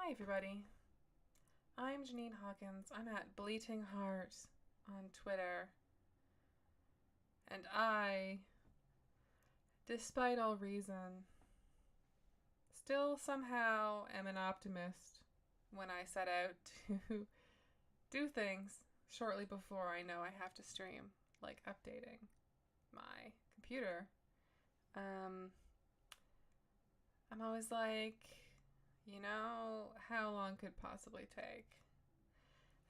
Hi everybody, I'm Janine Hawkins. I'm at Bleating Heart on Twitter, and I, despite all reason, still somehow am an optimist when I set out to do things shortly before I know I have to stream, like updating my computer. I'm always like, how long could it possibly take?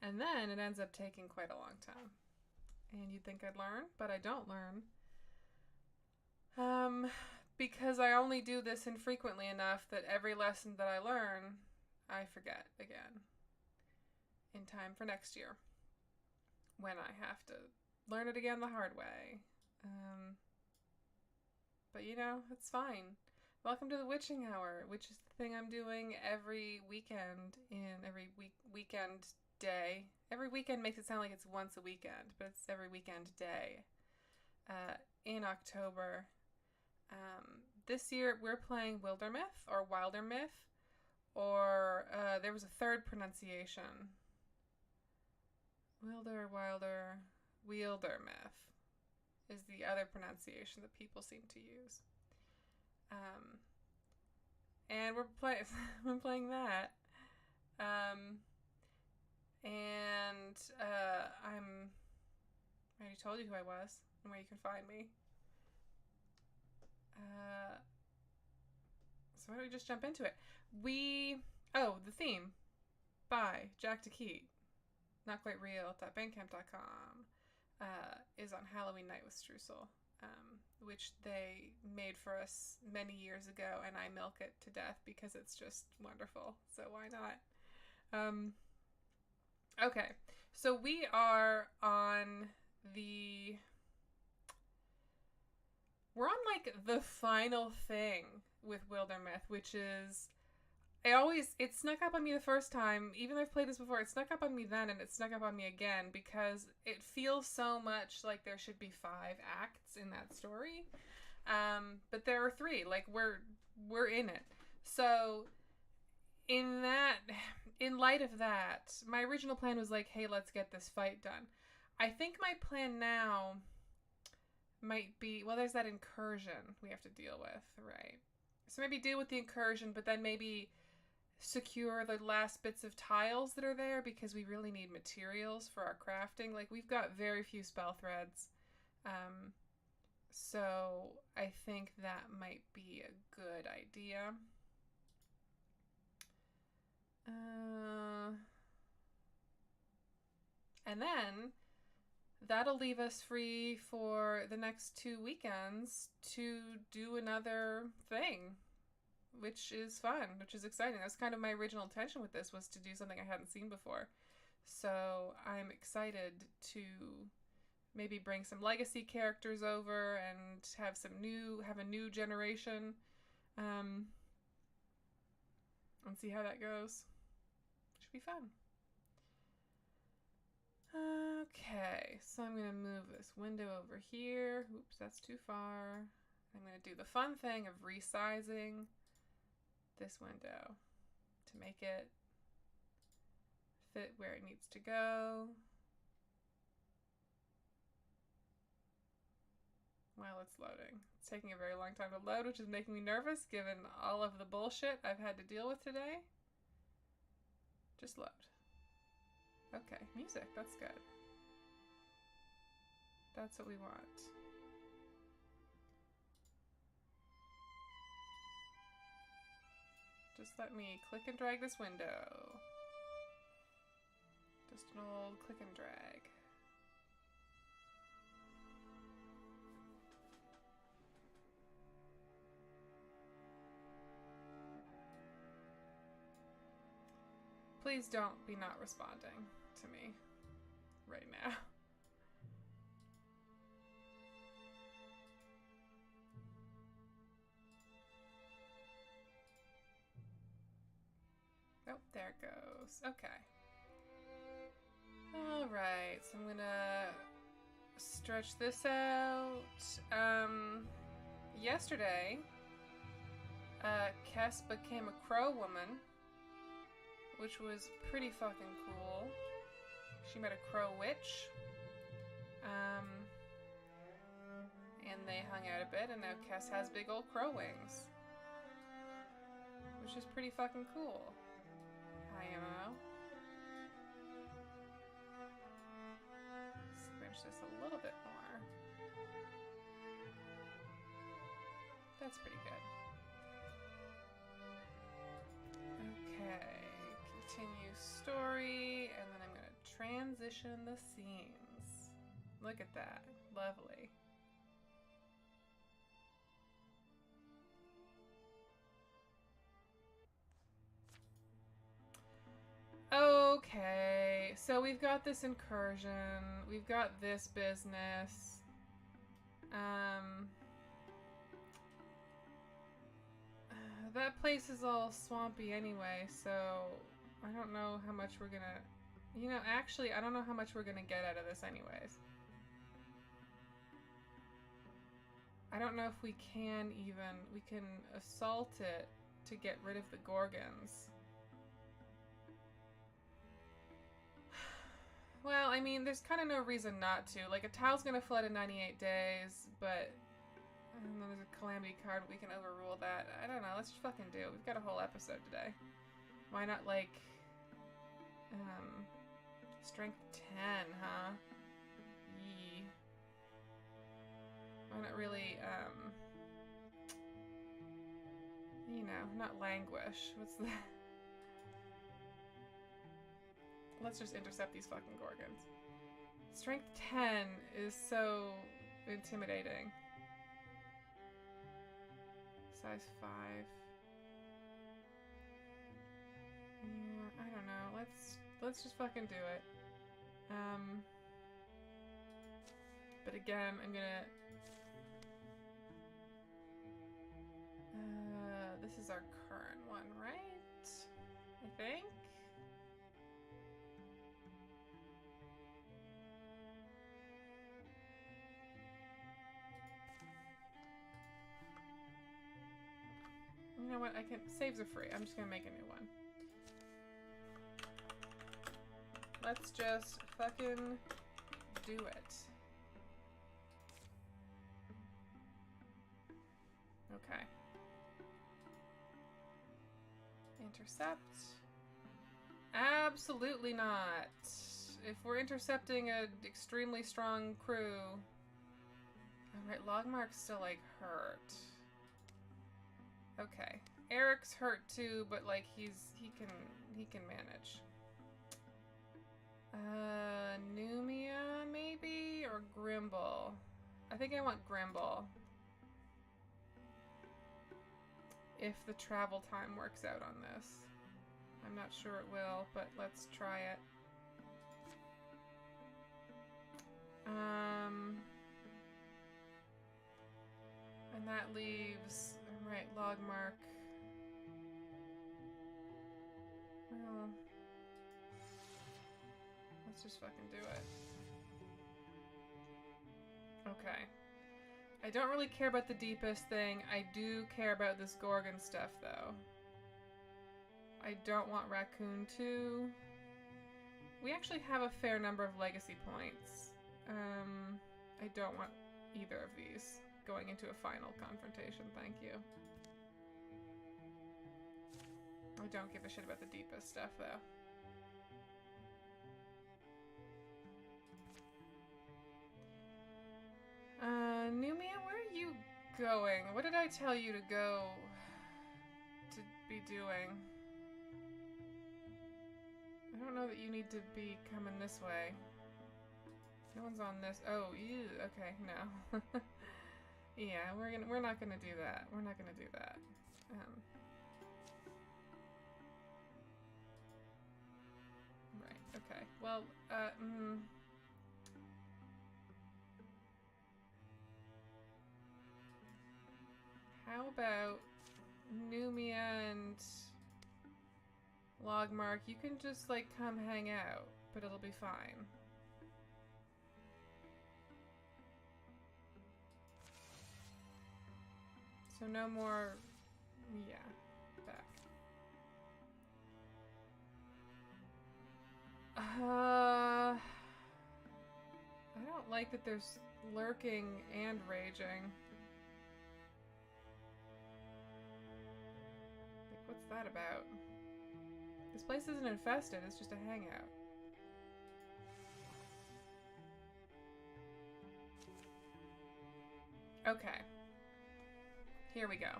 And then it ends up taking quite a long time. And you'd think I'd learn, but I don't learn. Because I only do this infrequently enough that every lesson that I learn, I forget again. In time for next year. When I have to learn it again the hard way. But it's fine. Welcome to the Witching Hour, which is the thing I'm doing every weekend weekend day. Every weekend makes it sound like it's once a weekend, but it's every weekend day in October. This year we're playing Wildermyth or Wildermyth, or there was a third pronunciation. Wildermyth is the other pronunciation that people seem to use. And we're playing that. I already told you who I was and where you can find me. So why don't we just jump into it? The theme by Jack de Quidt, notquitereal.bandcamp.com, is on Halloween Night with Streusel. Which they made for us many years ago, and I milk it to death because it's just wonderful. So why not? Okay, so we are on we're on like the final thing with Wildermyth, which is it snuck up on me the first time. Even though I've played this before, it snuck up on me then, and it snuck up on me again because it feels so much like there should be 5 acts in that story. But there are 3. Like we're in it. So in light of that, my original plan was like, hey, let's get this fight done. I think my plan now might be, there's that incursion we have to deal with, right? So maybe deal with the incursion, but then maybe secure the last bits of tiles that are there, because we really need materials for our crafting. Like, we've got very few spell threads. So I think that might be a good idea. And then that'll leave us free for the next 2 weekends to do another thing, which is fun, which is exciting. That's kind of my original intention with this, was to do something I hadn't seen before. So I'm excited to maybe bring some legacy characters over and have a new generation, and see how that goes. Should be fun. Okay, so I'm gonna move this window over here. Oops, that's too far. I'm gonna do the fun thing of resizing this window to make it fit where it needs to go. While it's loading. It's taking a very long time to load, which is making me nervous given all of the bullshit I've had to deal with today. Just load. Okay, music, that's good. That's what we want. Just let me click and drag this window. Just an old click and drag. Please don't be not responding to me right now. Oh, there it goes. Okay. Alright, so I'm gonna stretch this out. Yesterday, Kes became a crow woman, which was pretty fucking cool. She met a crow witch. And they hung out a bit, and now Kes has big old crow wings. Which is pretty fucking cool. Hi, MMO. Squinch this a little bit more. That's pretty good. Okay. Continue story, and then I'm going to transition the scenes. Look at that. Lovely. Okay, so we've got this incursion, we've got this business. That place is all swampy anyway, so I don't know how much we're gonna... You know, actually, I don't know how much we're gonna get out of this anyways. I don't know if we can even... We can assault it to get rid of the Gorgons. Well, I mean, there's kind of no reason not to. Like, a tile's gonna flood in 98 days, but... And then there's a calamity card, we can overrule that. I don't know, let's just fucking do it. We've got a whole episode today. Why not, like... Strength 10, huh? Yee. Why not really, you know, not languish. What's that? Let's just intercept these fucking Gorgons. Strength 10 is so intimidating. Size 5. Yeah, I don't know. Let's just fucking do it. But again, I'm gonna... this is our current one, right? I think? You know what? I can... Saves are free. I'm just gonna make a new one. Let's just fucking do it. Okay. Intercept. Absolutely not. If we're intercepting an extremely strong crew... Alright, Logmark's still, like, hurt. Okay. Eric's hurt too, but, like, he can manage. Numia, maybe? Or Grimble? I think I want Grimble. If the travel time works out on this. I'm not sure it will, but let's try it. And that leaves... Alright, Logmark. Well... Let's just fucking do it. Okay. I don't really care about the deepest thing. I do care about this Gorgon stuff, though. I don't want Raccoon 2. We actually have a fair number of legacy points. I don't want either of these going into a final confrontation, thank you. I don't give a shit about the deepest stuff, though. Numia, where are you going? What did I tell you to go to be doing? I don't know that you need to be coming this way. No one's on this. Oh, ew. Okay, no. Yeah, we're not gonna do that. We're not gonna do that. Right. Okay. Well, how about Numia and Logmark? You can just, like, come hang out, but it'll be fine. So no more... Yeah, back. I don't like that there's lurking and raging. Like, what's that about? This place isn't infested, it's just a hangout. Okay. Here we go.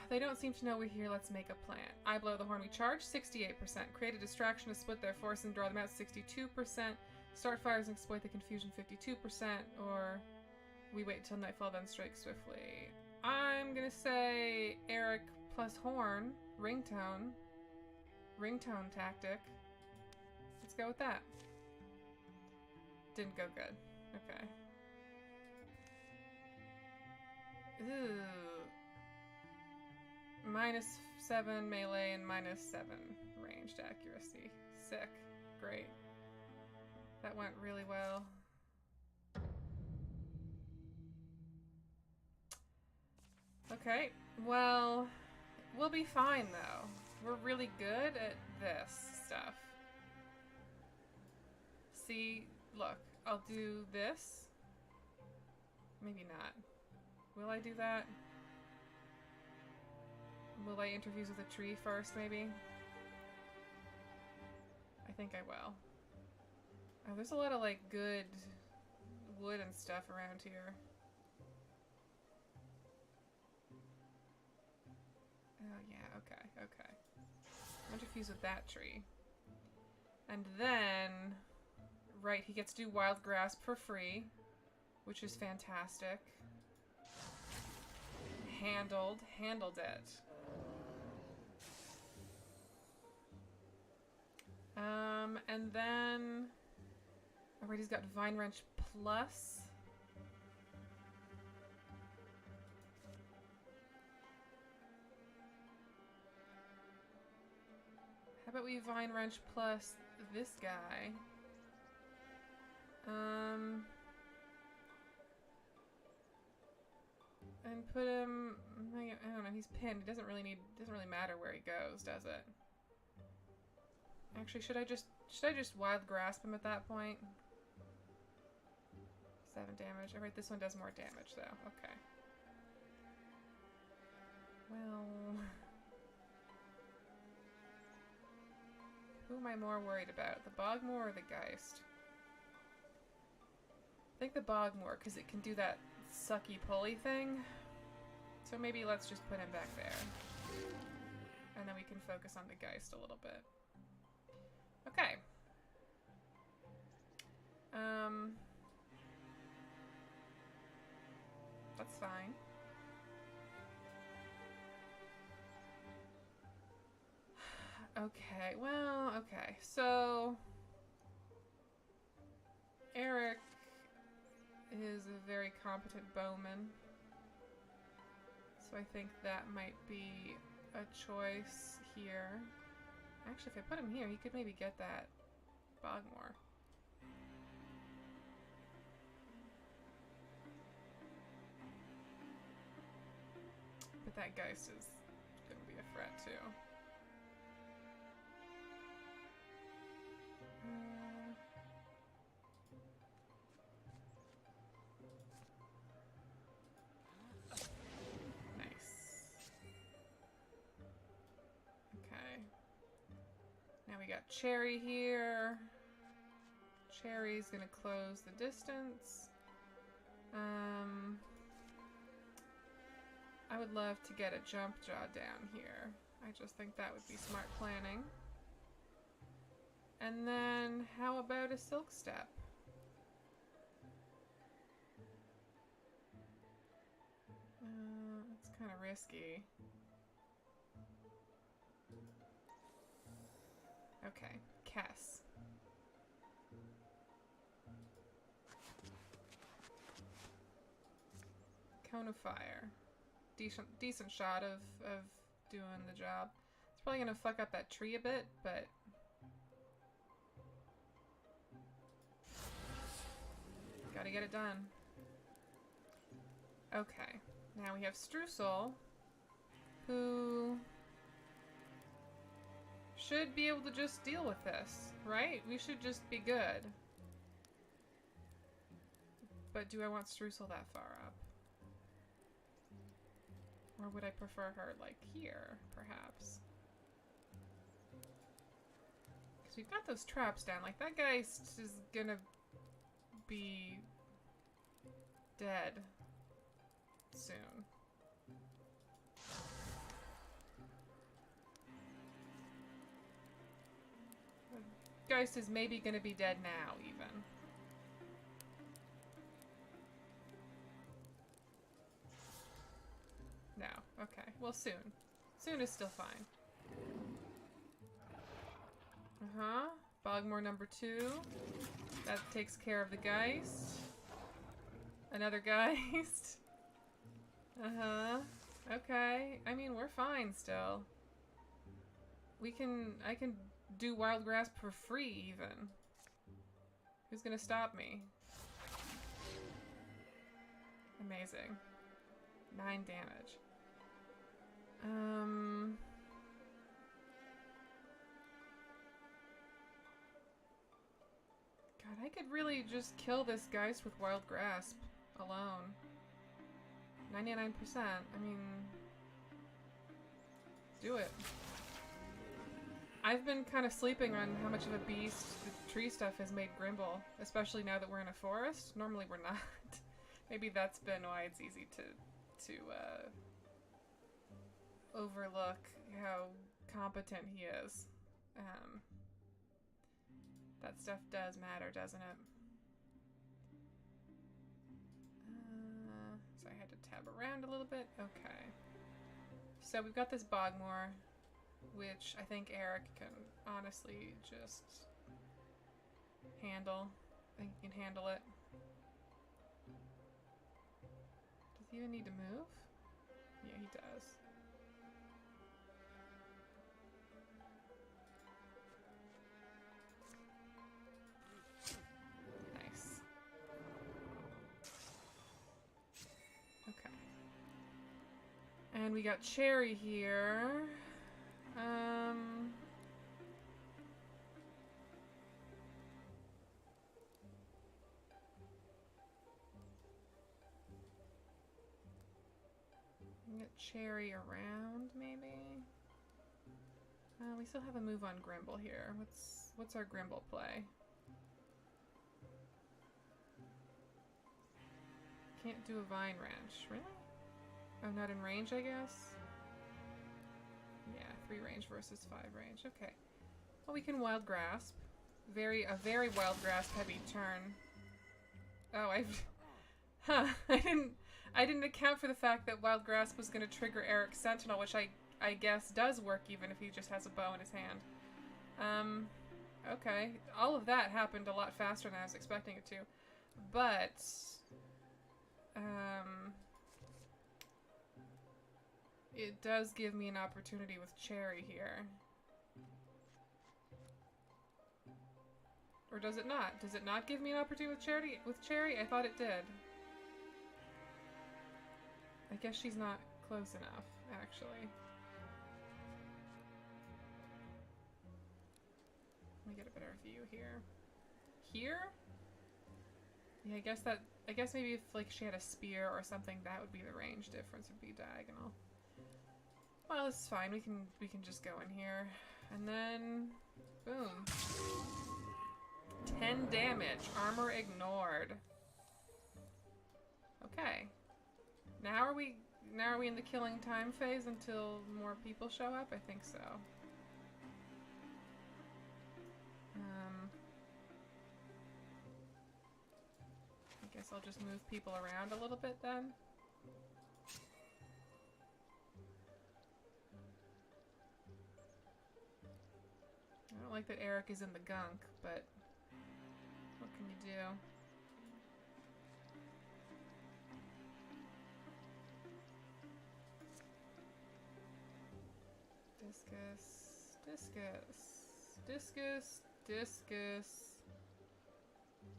They don't seem to know we're here. Let's make a plan. I blow the horn. We charge 68%. Create a distraction to split their force and draw them out 62%. Start fires and exploit the confusion 52%. Or we wait till nightfall, then strike swiftly. I'm gonna say Eric plus horn. Ringtone. Ringtone tactic. Let's go with that. Didn't go good. Okay. Ooh. -7 melee and -7 ranged accuracy. Sick. Great. That went really well. Okay. Well, we'll be fine though. We're really good at this stuff. See, look, I'll do this. Maybe not. Will I do that? Will I interfuse with a tree first, maybe? I think I will. Oh, there's a lot of, like, good wood and stuff around here. Oh, yeah, okay, okay. I'll interfuse with that tree. And then... Right, he gets to do Wild Grasp for free, which is fantastic. Handled it. And then... Alright, he's got Vine Wrench Plus. How about we Vine Wrench Plus this guy? And put him... I don't know, he's pinned. It doesn't really matter where he goes, does it? Actually, should I just Wild Grasp him at that point? 7 damage. Alright, this one does more damage, though. Okay. Well... Who am I more worried about? The Bogmore or the Geist? I think the Bogmore, because it can do that sucky pulley thing. So maybe let's just put him back there. And then we can focus on the Geist a little bit. Okay. That's fine. Okay, well, okay. So Eric is a very competent bowman. So I think that might be a choice here. Actually, if I put him here, he could maybe get that Bogmore. But that Geist is gonna be a threat too. We got Cherry here. Cherry's gonna close the distance. I would love to get a jump jaw down here. I just think that would be smart planning. And then how about a silk step? It's kind of risky. Okay, Kess. Cone of Fire. Decent shot of doing the job. It's probably gonna fuck up that tree a bit, but gotta get it done. Okay, now we have Streusel, who should be able to just deal with this, right? We should just be good. But do I want Streusel that far up? Or would I prefer her, like, here, perhaps? Because we've got those traps down. Like, that guy is gonna be dead soon. The Geist is maybe gonna be dead now, even. No. Okay. Well, soon. Soon is still fine. Uh-huh. Bogmore number 2. That takes care of the Geist. Another Geist. Uh-huh. Okay. I mean, we're fine still. I can do Wild Grasp for free, even. Who's gonna stop me? Amazing. 9 damage. God, I could really just kill this Geist with Wild Grasp alone. 99%. I mean, do it. I've been kind of sleeping on how much of a beast the tree stuff has made Grimble, especially now that we're in a forest. Normally we're not. Maybe that's been why it's easy to overlook how competent he is. That stuff does matter, doesn't it? So I had to tab around a little bit. Okay. So we've got this Bogmore, which I think Eric can honestly just handle. I think he can handle it. Does he even need to move? Yeah, he does. Nice. Okay. And we got Cherry here. Get Cherry around, maybe? We still have a move on Grimble here. What's our Grimble play? Can't do a Vine Ranch. Really? Oh, not in range, I guess? Yeah, 3 range versus 5 range. Okay. Well, we can Wild Grasp. A very Wild Grasp heavy turn. Oh, Huh, I didn't account for the fact that Wild Grasp was going to trigger Eric's Sentinel, which I guess does work even if he just has a bow in his hand. Okay. All of that happened a lot faster than I was expecting it to. But, it does give me an opportunity with Cherry here. Or does it not? Does it not give me an opportunity with Cherry? I thought it did. I guess she's not close enough, actually. Let me get a better view here. Here? Yeah, I guess maybe if like she had a spear or something, that would be the range difference, would be diagonal. Well, this is fine. We can just go in here. And then boom. 10 damage. Armor ignored. Okay. Now are we in the killing time phase until more people show up? I think so. I guess I'll just move people around a little bit then. I don't like that Eric is in the gunk, but what can you do?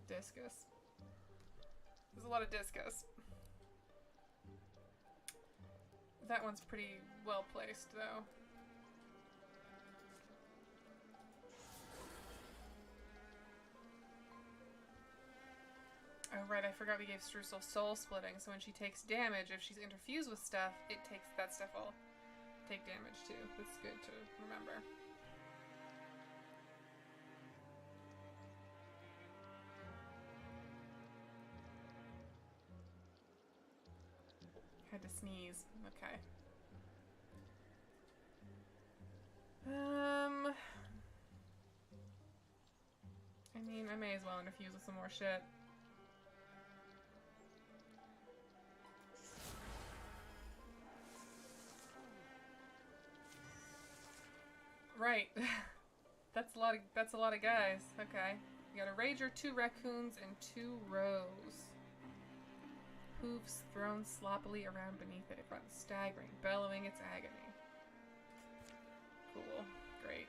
Discus. There's a lot of discus. That one's pretty well placed, though. Oh, right, I forgot we gave Streusel soul splitting, so when she takes damage, if she's interfused with stuff, it takes that stuff will take damage too. That's good to remember. Had to sneeze. Okay. I mean, I may as well interfuse with some more shit. Right. That's a lot of guys. Okay. You got a Rager, 2 raccoons, and 2 rows. Hoofs thrown sloppily around beneath it. It runs staggering, bellowing its agony. Cool. Great.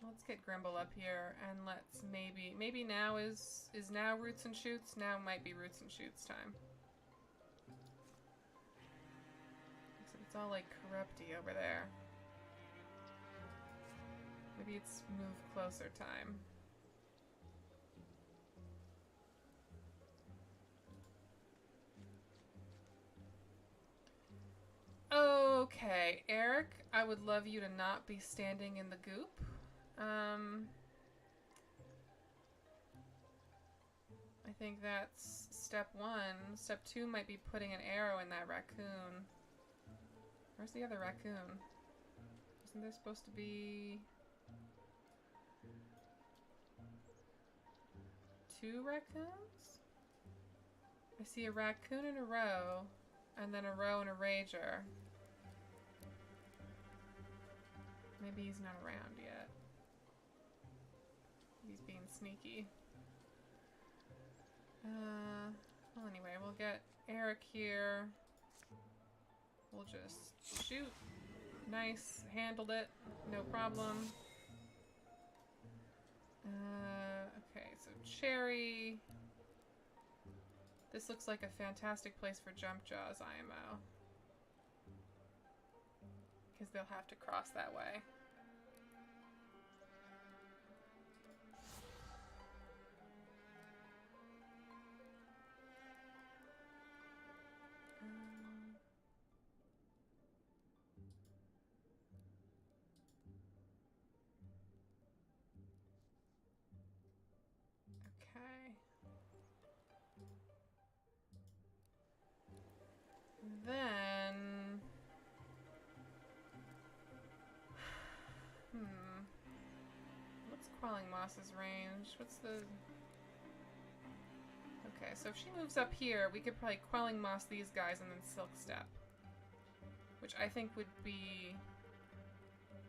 Let's get Grimble up here, and let's maybe now is now Roots and Shoots? Now might be Roots and Shoots time. Except it's all like corrupty over there. Maybe it's move closer time. Okay, Eric, I would love you to not be standing in the goop. I think that's step 1. Step 2 might be putting an arrow in that raccoon. Where's the other raccoon? Isn't there supposed to be 2 raccoons? I see a raccoon in a row, and then a row and a rager. Maybe he's not around yet. He's being sneaky. Well, anyway, we'll get Eric here. We'll just shoot. Nice. Handled it. No problem. Okay, so Cherry. This looks like a fantastic place for Jump Jaws IMO. Because they'll have to cross that way. Quelling Moss's range? What's the... Okay, so if she moves up here, we could probably Quelling Moss these guys and then Silk Step. Which I think would be...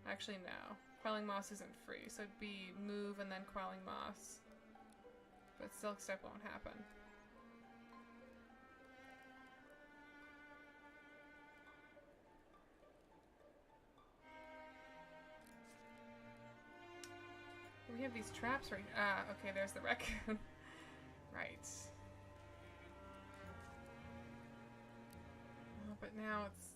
Actually, no. Quelling Moss isn't free, so it'd be move and then Quelling Moss. But Silk Step won't happen. We have these traps right... Ah, okay, there's the raccoon. Right. Oh, but now it's...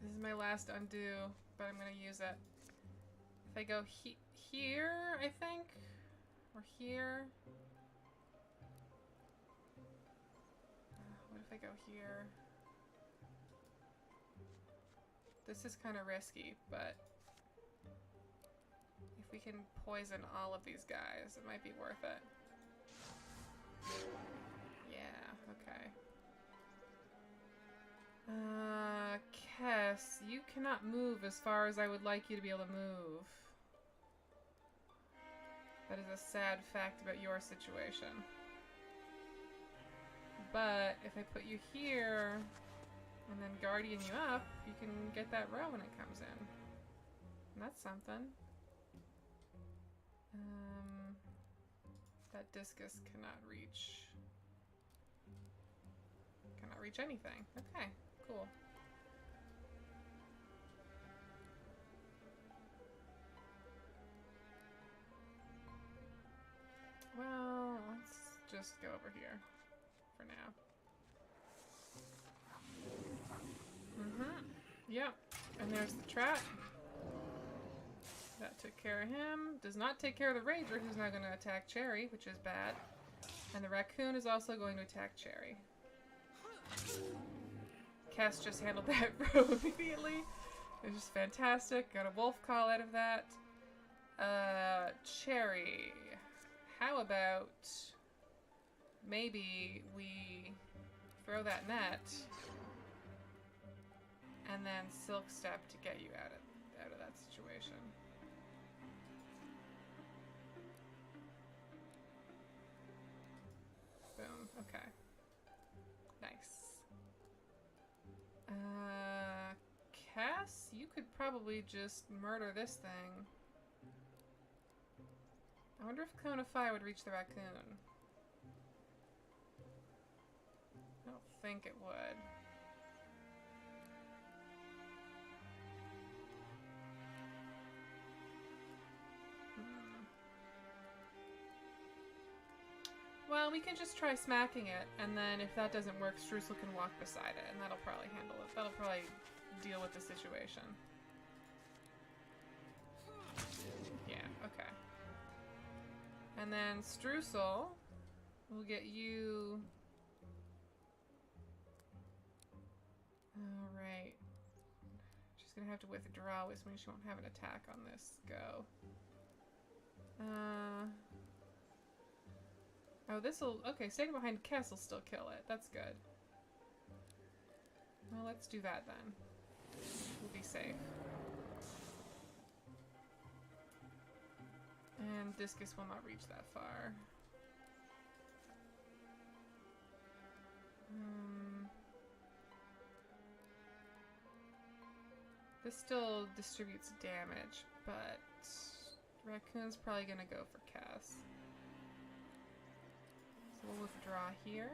This is my last undo, but I'm gonna use it. If I go here, I think? Or here? What if I go here? This is kind of risky, but... If we can poison all of these guys, it might be worth it. Yeah, okay. Kess, you cannot move as far as I would like you to be able to move. That is a sad fact about your situation. But if I put you here and then guardian you up, you can get that row when it comes in. And that's something. That discus cannot reach. Cannot reach anything. Okay, cool. Well, let's just go over here for now. Yep. And there's the trap. That took care of him. Does not take care of the Rager, who's now going to attack Cherry, which is bad. And the Raccoon is also going to attack Cherry. Cass just handled that row immediately. It was just fantastic. Got a wolf call out of that. Cherry. How about maybe we throw that net and then Silk Step to get you out of that situation. Boom. Okay. Nice. Cass, you could probably just murder this thing. I wonder if Cone of Fire would reach the raccoon. I don't think it would. Well, we can just try smacking it, and then if that doesn't work, Streusel can walk beside it, and that'll probably handle it. That'll probably deal with the situation. Yeah, okay. And then Streusel will get you... Alright. She's gonna have to withdraw, which means she won't have an attack on this go. Oh, this'll... Okay, staying behind Kess will still kill it. That's good. Well, let's do that then. We'll be safe. And Discus will not reach that far. This still distributes damage, but Raccoon's probably gonna go for Cass. So we'll withdraw here.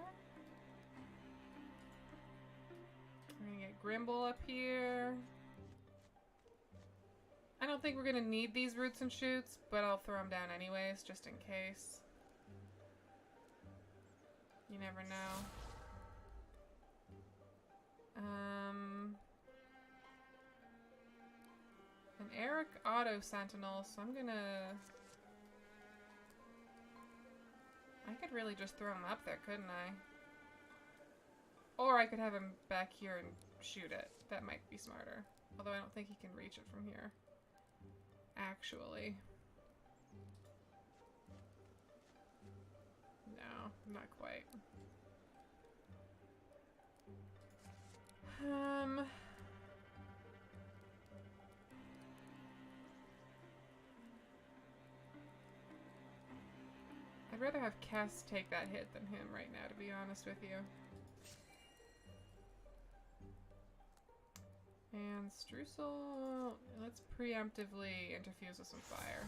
We're gonna get Grimble up here. I don't think we're gonna need these roots and shoots, but I'll throw them down anyways, just in case. You never know. An Eric Auto Sentinel, so I'm gonna... I could really just throw him up there, couldn't I? Or I could have him back here and shoot it. That might be smarter. Although I don't think he can reach it from here. Actually. No, not quite. I'd rather have Cass take that hit than him right now, to be honest with you. And Streusel, let's preemptively interfuse with some fire.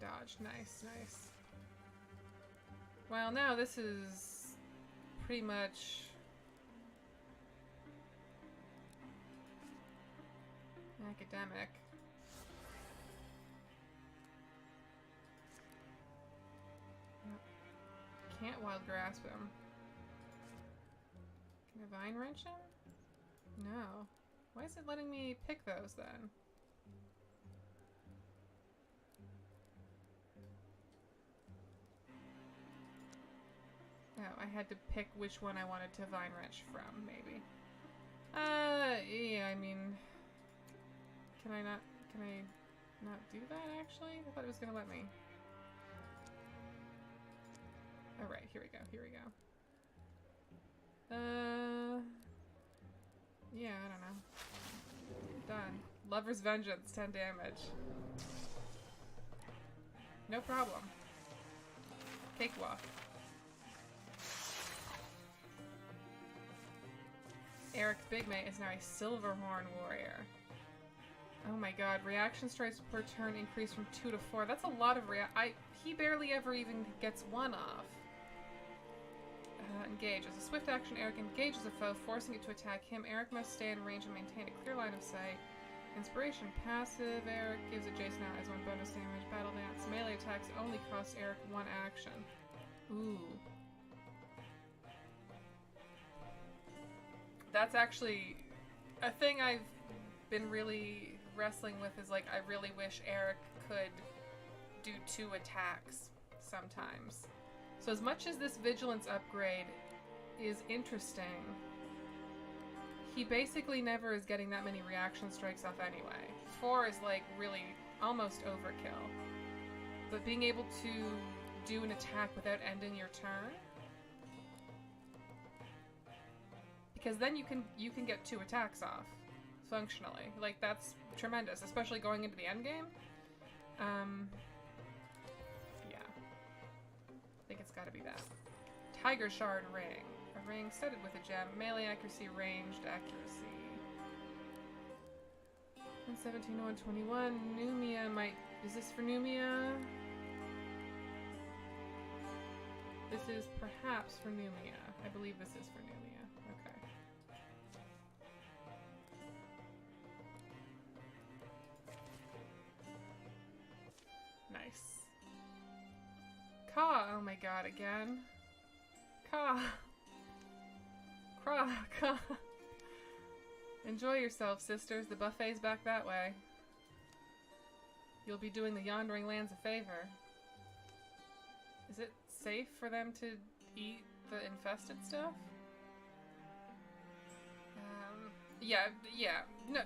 Dodge, nice, nice. Well, now this is pretty much academic. Can't wild grasp him. Can I vine wrench him? No. Why is it letting me pick those then? Oh, I had to pick which one I wanted to vine wrench from, maybe. Yeah, I mean... Can I not do that, actually? I thought it was gonna let me. Alright, here we go, here we go. Yeah, I don't know. Done. Lover's Vengeance, 10 damage. No problem. Cakewalk. Eric's big mate is now a Silverhorn warrior. Oh my god, reaction strikes per turn increase from 2 to 4. That's a lot of he barely ever even gets one off. Engage. As a swift action, Eric engages a foe, forcing it to attack him. Eric must stay in range and maintain a clear line of sight. Inspiration passive. Eric gives adjacent allies 1 bonus damage. Battle Dance. Melee attacks only cost Eric 1 action. Ooh. That's actually a thing I've been really wrestling with, is like, I really wish Eric could do 2 attacks sometimes. So as much as this vigilance upgrade is interesting, he basically never is getting that many reaction strikes off anyway. 4 is like really almost overkill. But being able to do an attack without ending your turn, because then you can get 2 attacks off functionally. Like, that's tremendous, especially going into the end game. Yeah. I think it's gotta be that. Tiger Shard Ring. A ring studded with a gem. Melee accuracy, ranged accuracy. 117 to 121. Numia might... Is this for Numia? This is perhaps for Numia. I believe this is for Numia. Okay. Nice. Ka! Oh my god, again. Ka! Ka! Enjoy yourself, sisters. The buffet's back that way. You'll be doing the Yondering Lands a favor. Is it safe for them to eat the infested stuff? Yeah. No,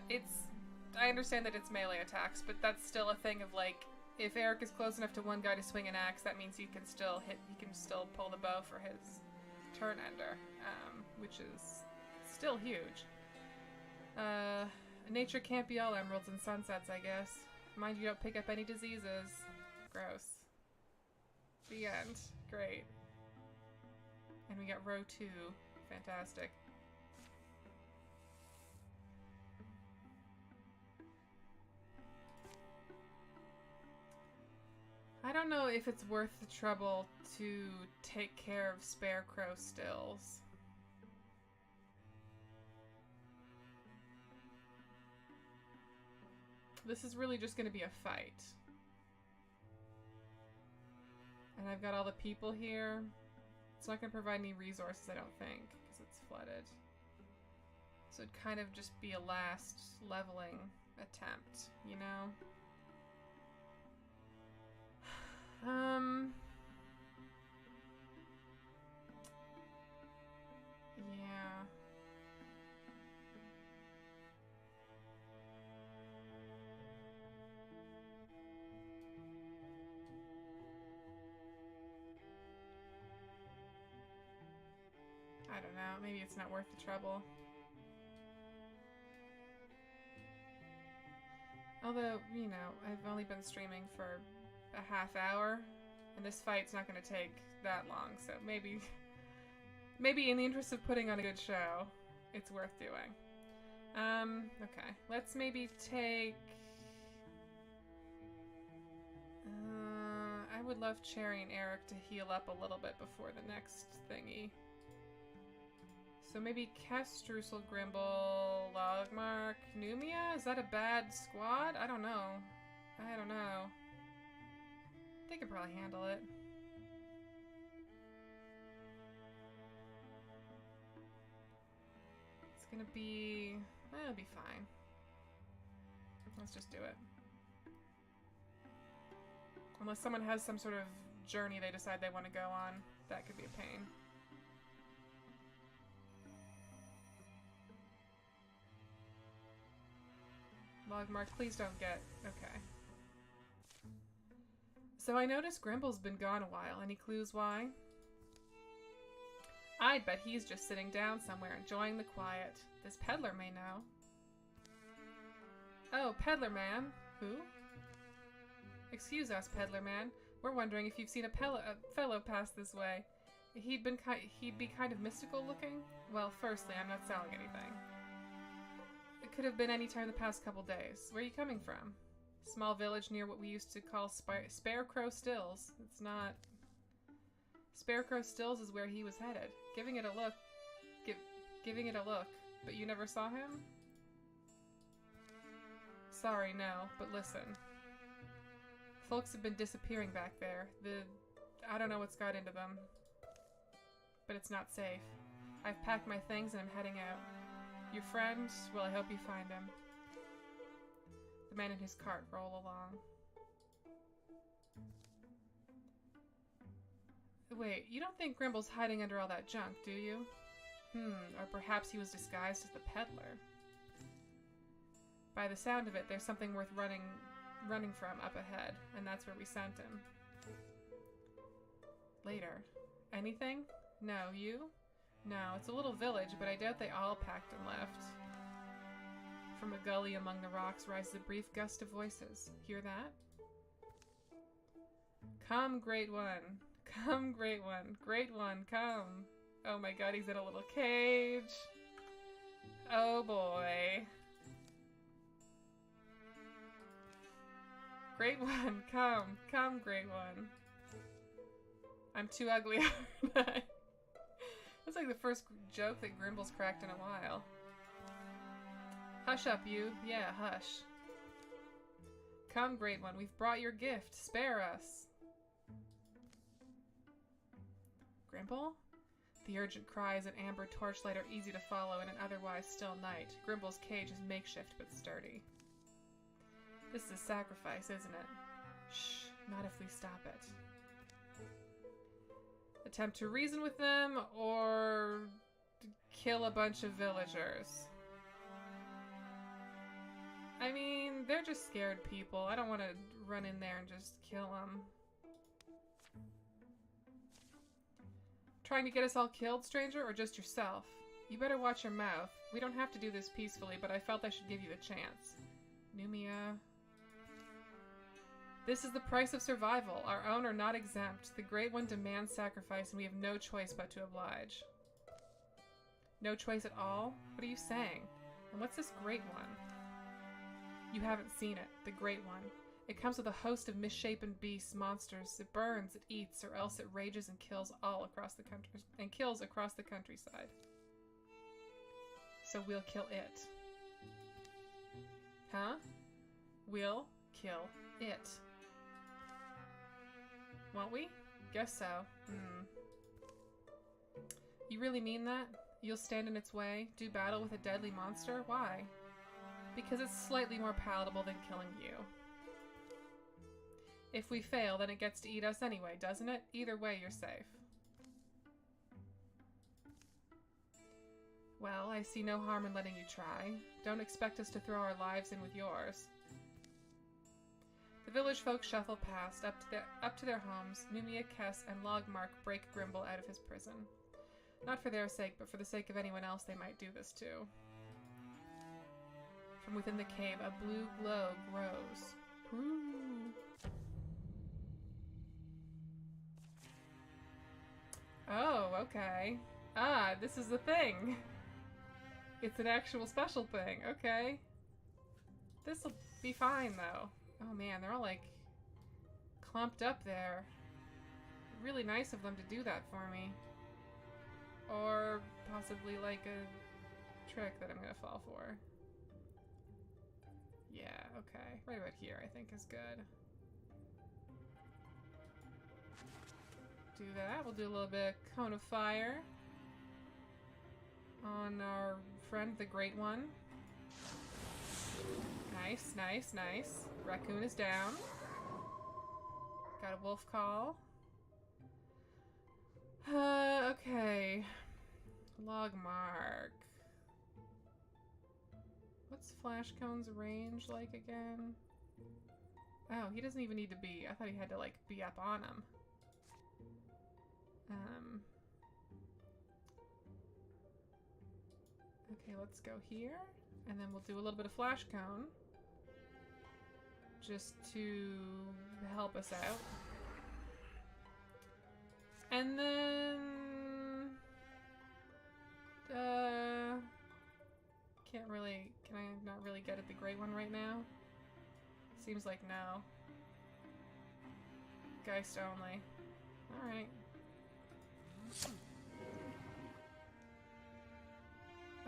I understand that it's melee attacks, but that's still a thing of, like, if Eric is close enough to one guy to swing an axe, that means he can still pull the bow for his turn ender, which is still huge. Nature can't be all emeralds and sunsets, I guess. Mind you don't pick up any diseases. Gross. The end. Great. And we got row 2. Fantastic. I don't know if it's worth the trouble to take care of spare crow stills. This is really just going to be a fight. And I've got all the people here. It's not going to provide any resources, I don't think, because it's flooded. So it'd kind of just be a last leveling attempt, you know? Yeah. I don't know, maybe it's not worth the trouble. Although, you know, I've only been streaming for a half hour, and this fight's not going to take that long, so maybe in the interest of putting on a good show, it's worth doing. Okay. Let's maybe take... I would love Cherry and Eric to heal up a little bit before the next thingy. So maybe Kess, Streusel, Grimble, Logmark, Numia? Is that a bad squad? I don't know. They could probably handle it. It's gonna be... it'll be fine. Let's just do it. Unless someone has some sort of journey they decide they want to go on, that could be a pain. Logmark, please don't get... Okay. So I noticed Grimble's been gone a while. Any clues why? I'd bet he's just sitting down somewhere enjoying the quiet. This peddler may know. Oh, peddler man. Who? Excuse us, peddler man. We're wondering if you've seen a fellow pass this way. He'd be kind of mystical looking? Well, firstly, I'm not selling anything. It could have been any time the past couple days. Where are you coming from? Small village near what we used to call Scarecrow Stills. It's not... Scarecrow Stills is where he was headed. Giving it a look. But you never saw him? Sorry, no, but listen. Folks have been disappearing back there. I don't know what's got into them. But it's not safe. I've packed my things and I'm heading out. Your friend? Well, I hope you find him. The man in his cart roll along. Wait, you don't think Grimble's hiding under all that junk, do you? Or perhaps he was disguised as the peddler. By the sound of it, there's something worth running from up ahead, and that's where we sent him. Later. Anything? No, you? No, it's a little village, but I doubt they all packed and left. From a gully among the rocks rises a brief gust of voices. Hear that? Come, great one. Come, great one. Great one, come. Oh my god, he's in a little cage. Oh boy. Great one, come. Come, great one. I'm too ugly, aren't I? That's like the first joke that Grimble's cracked in a while. Hush up, you. Yeah, hush. Come, great one, we've brought your gift. Spare us. Grimble? The urgent cries and amber torchlight are easy to follow in an otherwise still night. Grimble's cage is makeshift but sturdy. This is a sacrifice, isn't it? Shh, not if we stop it. Attempt to reason with them, or kill a bunch of villagers. I mean, they're just scared people. I don't want to run in there and just kill them. Trying to get us all killed, stranger, or just yourself? You better watch your mouth. We don't have to do this peacefully, but I felt I should give you the chance. Numia. This is the price of survival. Our own are not exempt. The Great One demands sacrifice, and we have no choice but to oblige. No choice at all? What are you saying? And what's this Great One? You haven't seen it. The Great One. It comes with a host of misshapen beasts, monsters. It burns, it eats, or else it rages and kills all across the country across the countryside. So we'll kill it. Huh? We'll kill it. Won't we? Guess so. You really mean that? You'll stand in its way? Do battle with a deadly monster? Why? Because it's slightly more palatable than killing you. If we fail, then it gets to eat us anyway, doesn't it? Either way, you're safe. Well, I see no harm in letting you try. Don't expect us to throw our lives in with yours. The village folk shuffle past, up to their homes. Numia, Kess, and Logmark break Grimble out of his prison. Not for their sake, but for the sake of anyone else they might do this to. From within the cave, a blue glow grows. Ooh. Oh, okay. Ah, this is the thing. It's an actual special thing. Okay. This'll be fine, though. Oh man, they're all like clumped up there. Really nice of them to do that for me. Or possibly like a trick that I'm gonna fall for. Yeah, okay. Right about here, I think, is good. Do that. We'll do a little bit of cone of fire on our friend, the Great One. Nice, nice, nice. Raccoon is down. Got a wolf call. Okay. Log mark. What's Flash Cone's range like again? Oh, he doesn't even need to be. I thought he had to, like, be up on him. Okay, let's go here. And then we'll do a little bit of Flash Cone. Just to help us out. And then... can't really... Can I not really get at the Great One right now? Seems like no. Geist only. Alright.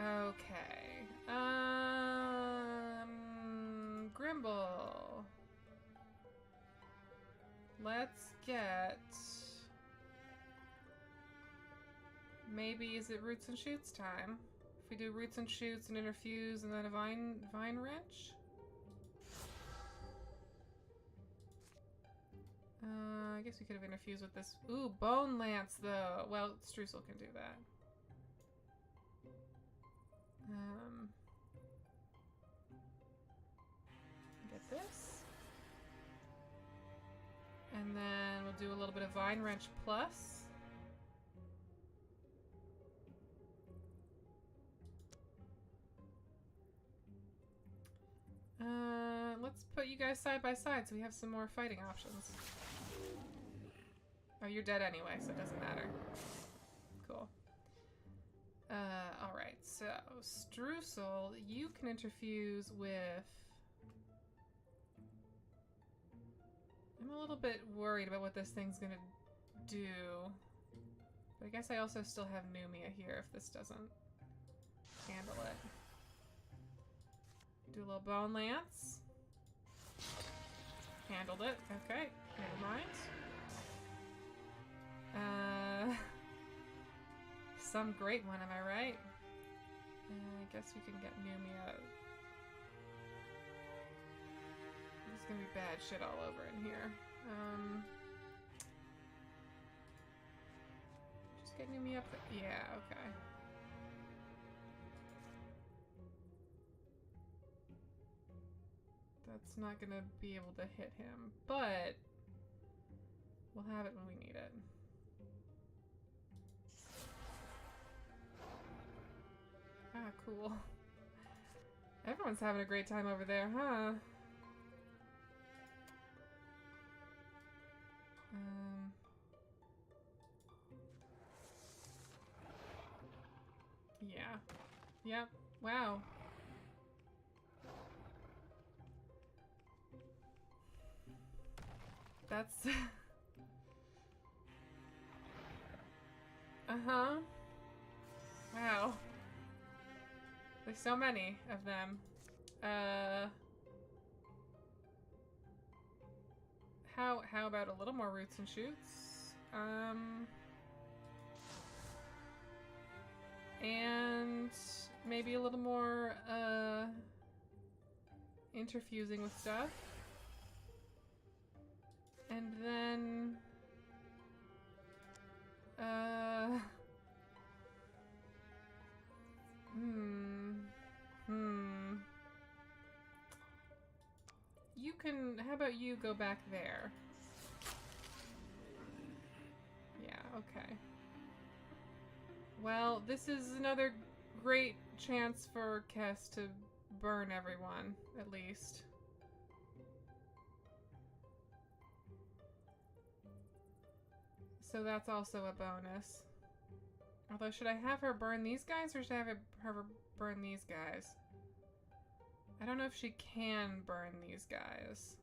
Okay. Grimble. Let's get... Maybe, is it Roots and Shoots time? If we do Roots and Shoots and Interfuse and then a Vine Wrench? I guess we could have Interfused with this. Ooh, Bone Lance though. Well, Streusel can do that. Get this. And then we'll do a little bit of Vine Wrench Plus. Let's put you guys side by side so we have some more fighting options. Oh, you're dead anyway, so it doesn't matter. Cool. Alright, so Streusel, you can interfuse with... I'm a little bit worried about what this thing's gonna do. But I guess I also still have Numia here if this doesn't handle it. Do a little Bone Lance. Handled it. Okay, never mind. Some Great One, am I right? I guess we can get Numia. There's gonna be bad shit all over in here. Just get Numia up there. Yeah, okay. That's not gonna be able to hit him, but we'll have it when we need it. Ah, cool. Everyone's having a great time over there, huh? Yeah. Yep. Wow. That's... Uh-huh. Wow. There's so many of them. How about a little more Roots and Shoots? And maybe a little more, interfusing with stuff. And then, You can, how about you go back there? Yeah, okay. Well, this is another great chance for Kess to burn everyone, at least. So that's also a bonus. Although, should I have her burn these guys, or should I have her burn these guys? I don't know if she can burn these guys.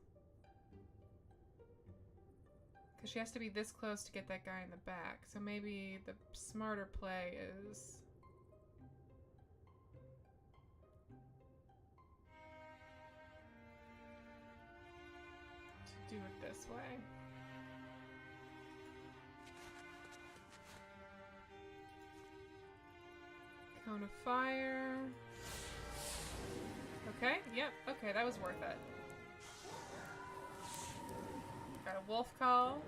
Because she has to be this close to get that guy in the back. So maybe the smarter play is... to do it this way. Cone of fire. Okay, yep, okay, that was worth it. Got a wolf call.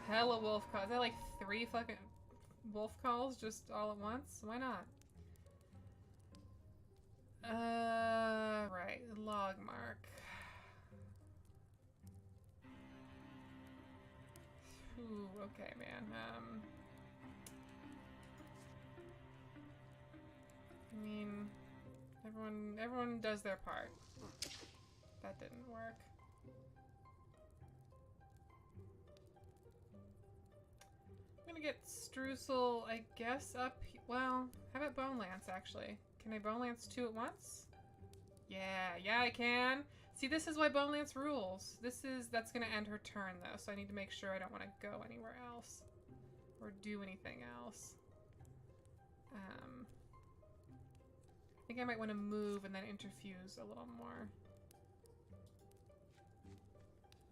Hella wolf calls. Is that like 3 fucking wolf calls just all at once? Why not? Right, log mark. Ooh, okay, man. I mean, everyone does their part. That didn't work. I'm gonna get Streusel, I guess, up. Well, how about Bone Lance, actually? Can I Bone Lance 2 at once? Yeah, I can. See, this is why Bone Lance rules. That's gonna end her turn, though, so I need to make sure I don't want to go anywhere else. Or do anything else. I think I might want to move and then interfuse a little more.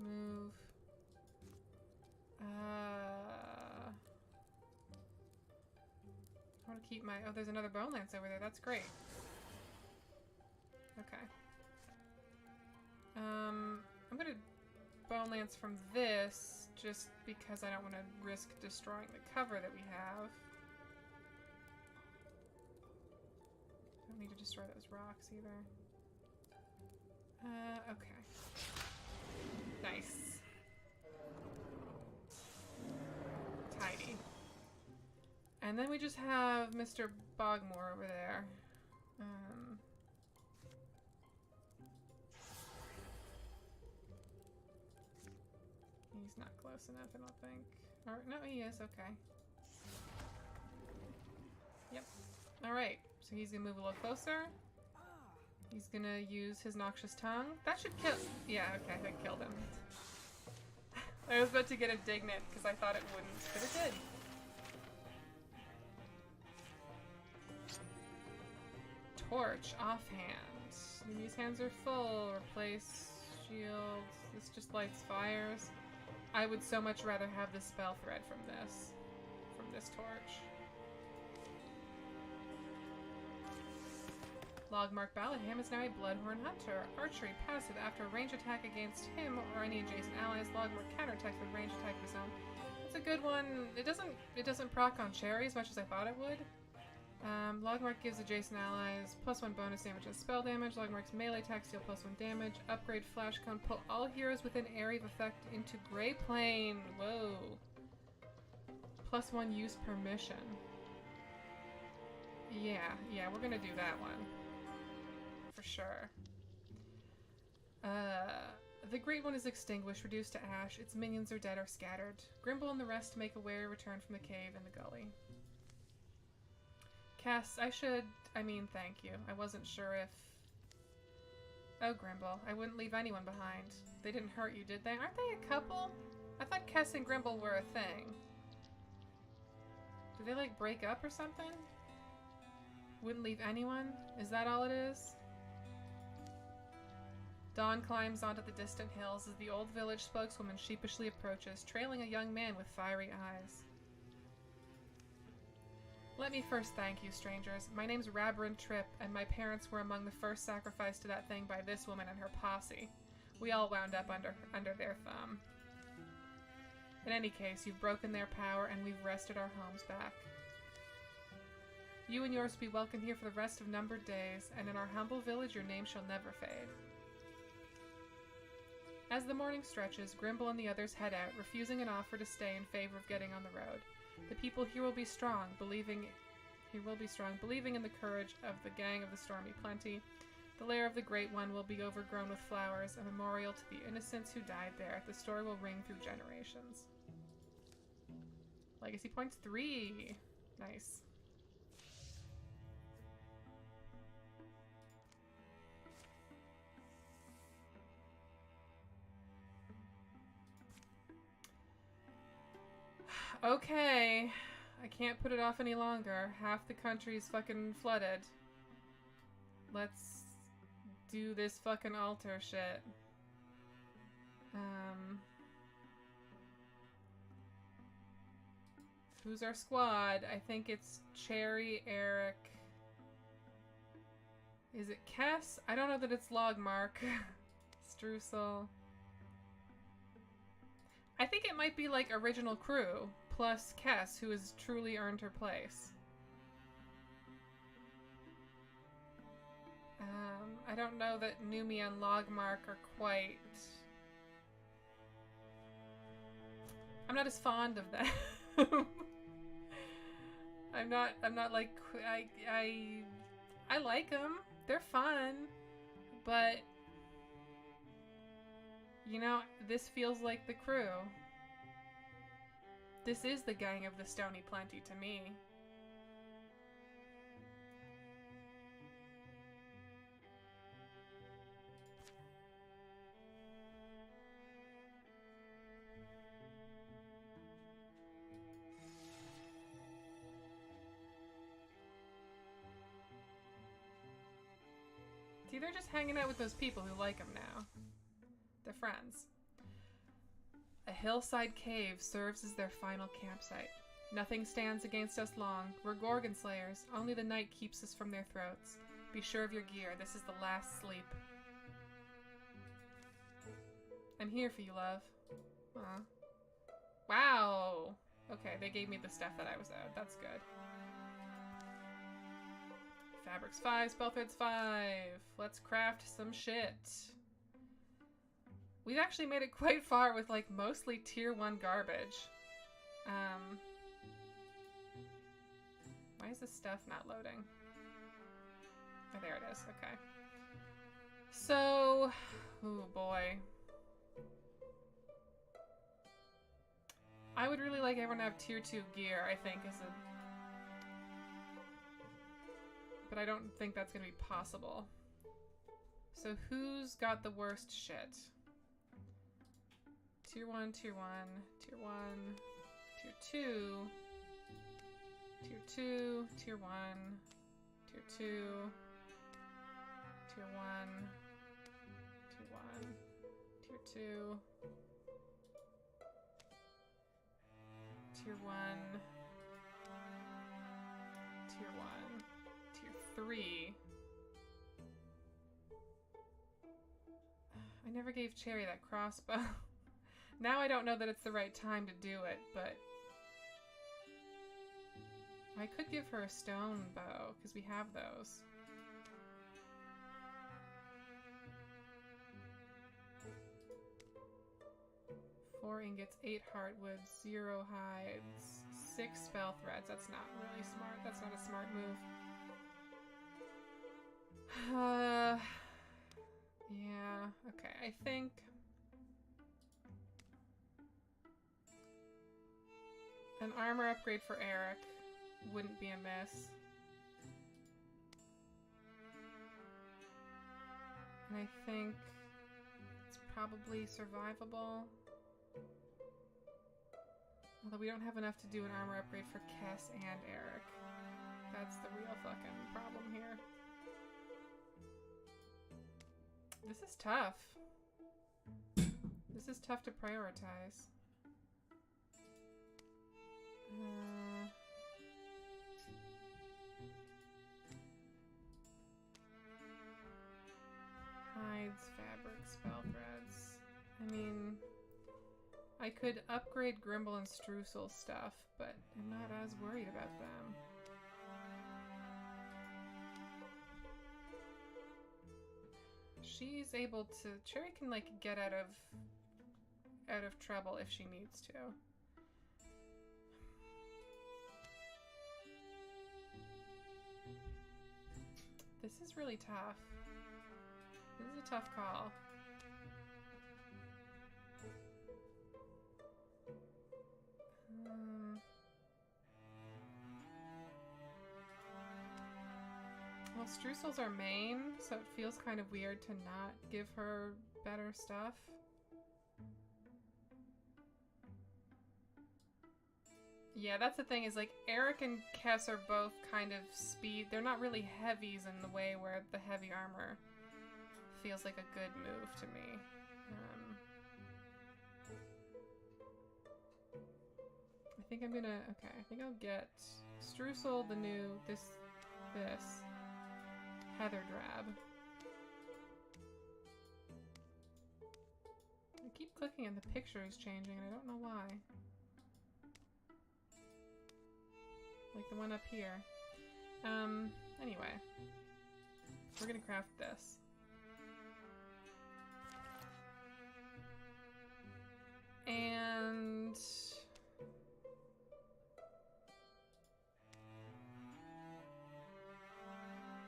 Move. I want to keep my... Oh, there's another Bone Lance over there. That's great. Okay. I'm going to Bone Lance from this just because I don't want to risk destroying the cover that we have. Don't need to destroy those rocks either. Okay. Nice. Tidy. And then we just have Mr. Bogmore over there. He's not close enough, I don't think. Or, no, he is, okay. Yep. Alright, so he's gonna move a little closer. He's gonna use his noxious tongue. That should kill... Yeah, okay, that killed him. I was about to get indignant because I thought it wouldn't, but it did. Torch, offhand. These hands are full. Replace shields. This just lights fires. I would so much rather have the spell thread from this torch. Logmark Balladham is now a Bloodhorn Hunter. Archery passive. After a range attack against him or any adjacent allies, Logmark counterattacks with range attack of his own. That's a good one. It doesn't proc on Cherry as much as I thought it would. Logmark gives adjacent allies +1 bonus damage and spell damage. Logmark's melee attacks deal +1 damage. Upgrade Flash Cone. Pull all heroes within area of effect into Grey Plane. Whoa. +1 use permission. Yeah, we're gonna do that one. For sure. The Great One is extinguished, reduced to ash. Its minions are dead or scattered. Grimble and the rest make a wary return from the cave in the gully. Cass, thank you. I wasn't sure if... Oh, Grimble, I wouldn't leave anyone behind. They didn't hurt you, did they? Aren't they a couple? I thought Cass and Grimble were a thing. Did they, like, break up or something? Wouldn't leave anyone? Is that all it is? Dawn climbs onto the distant hills as the old village spokeswoman sheepishly approaches, trailing a young man with fiery eyes. Let me first thank you, strangers. My name's Rabryn Tripp, and my parents were among the first sacrificed to that thing by this woman and her posse. We all wound up under their thumb. In any case, you've broken their power, and we've wrested our homes back. You and yours be welcome here for the rest of numbered days, and in our humble village your name shall never fade. As the morning stretches, Grimble and the others head out, refusing an offer to stay in favor of getting on the road. The people here will be strong, believing He will be strong, believing in the courage of the gang of the Stormy Plenty. The lair of the Great One will be overgrown with flowers, a memorial to the innocents who died there. The story will ring through generations. Legacy points 3. Nice. Okay. I can't put it off any longer. Half the country's fucking flooded. Let's do this fucking altar shit. Who's our squad? I think it's Cherry, Eric. Is it Kess? I don't know that it's Logmark. Streusel. I think it might be like original crew plus Kess, who has truly earned her place. I don't know that Numi and Logmark are quite... I'm not as fond of them. I'm not like... I like them. They're fun. But... You know, this feels like the crew. This is the gang of the Stony Plenty to me. See, they're just hanging out with those people who like them now. They're friends. A hillside cave serves as their final campsite. Nothing stands against us long. We're Gorgon Slayers. Only the night keeps us from their throats. Be sure of your gear. This is the last sleep. I'm here for you, love. Aw. Wow! Okay, they gave me the stuff that I was owed. That's good. Fabrics 5, spell threads 5. Let's craft some shit. We've actually made it quite far with like mostly tier 1 garbage. Why is this stuff not loading? Oh, there it is. Okay. So, oh boy. I would really like everyone to have tier 2 gear, I think, is a... But I don't think that's gonna be possible. So who's got the worst shit? Tier 1, Tier 1, Tier 1, Tier 2, Tier 2, Tier 1, Tier 2, Tier 1, Tier 1, Tier 2, Tier 1, Tier 1, Tier 3. I never gave Cherry that crossbow. Now I don't know that it's the right time to do it, but... I could give her a stone bow, because we have those. Four ingots, 8 heartwood, 0 hides, 6 spell threads. That's not really smart. That's not a smart move. Yeah, okay, I think... An armor upgrade for Eric wouldn't be amiss. And I think it's probably survivable. Although we don't have enough to do an armor upgrade for Kess and Eric. That's the real fucking problem here. This is tough. This is tough to prioritize. Hides, fabric, spell threads. I mean, I could upgrade Grimble and Streusel stuff, but I'm not as worried about them. She's able to... Cherry can, like, get out of trouble if she needs to. This is really tough. This is a tough call. Well, Streusel's our main, so it feels kind of weird to not give her better stuff. Yeah, that's the thing, is like Eric and Kess are both kind of speed. They're not really heavies in the way where the heavy armor feels like a good move to me. I think I'm gonna, okay, I think I'll get Streusel, the new, this, Heather Drab. I keep clicking and the picture is changing and I don't know why. Like the one up here. Anyway. We're gonna craft this. And...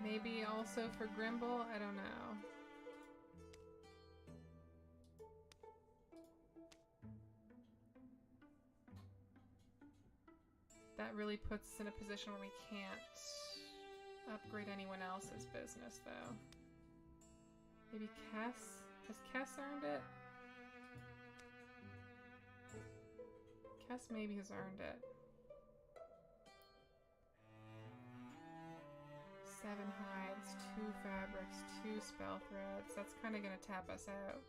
maybe also for Grimble? I don't know. That really puts us in a position where we can't upgrade anyone else's business, though. Maybe Kess? Has Kess earned it? Kess maybe has earned it. 7 hides, 2 fabrics, 2 spell threads. That's kind of gonna tap us out.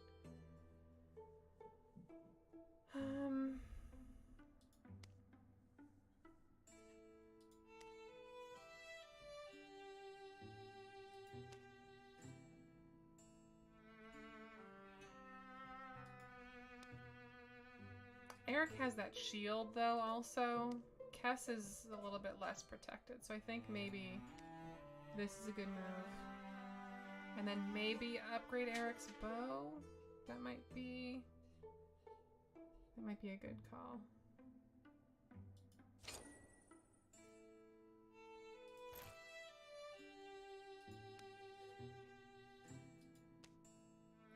Eric has that shield, though, also. Kess is a little bit less protected, so I think maybe this is a good move. And then maybe upgrade Eric's bow? That might be a good call.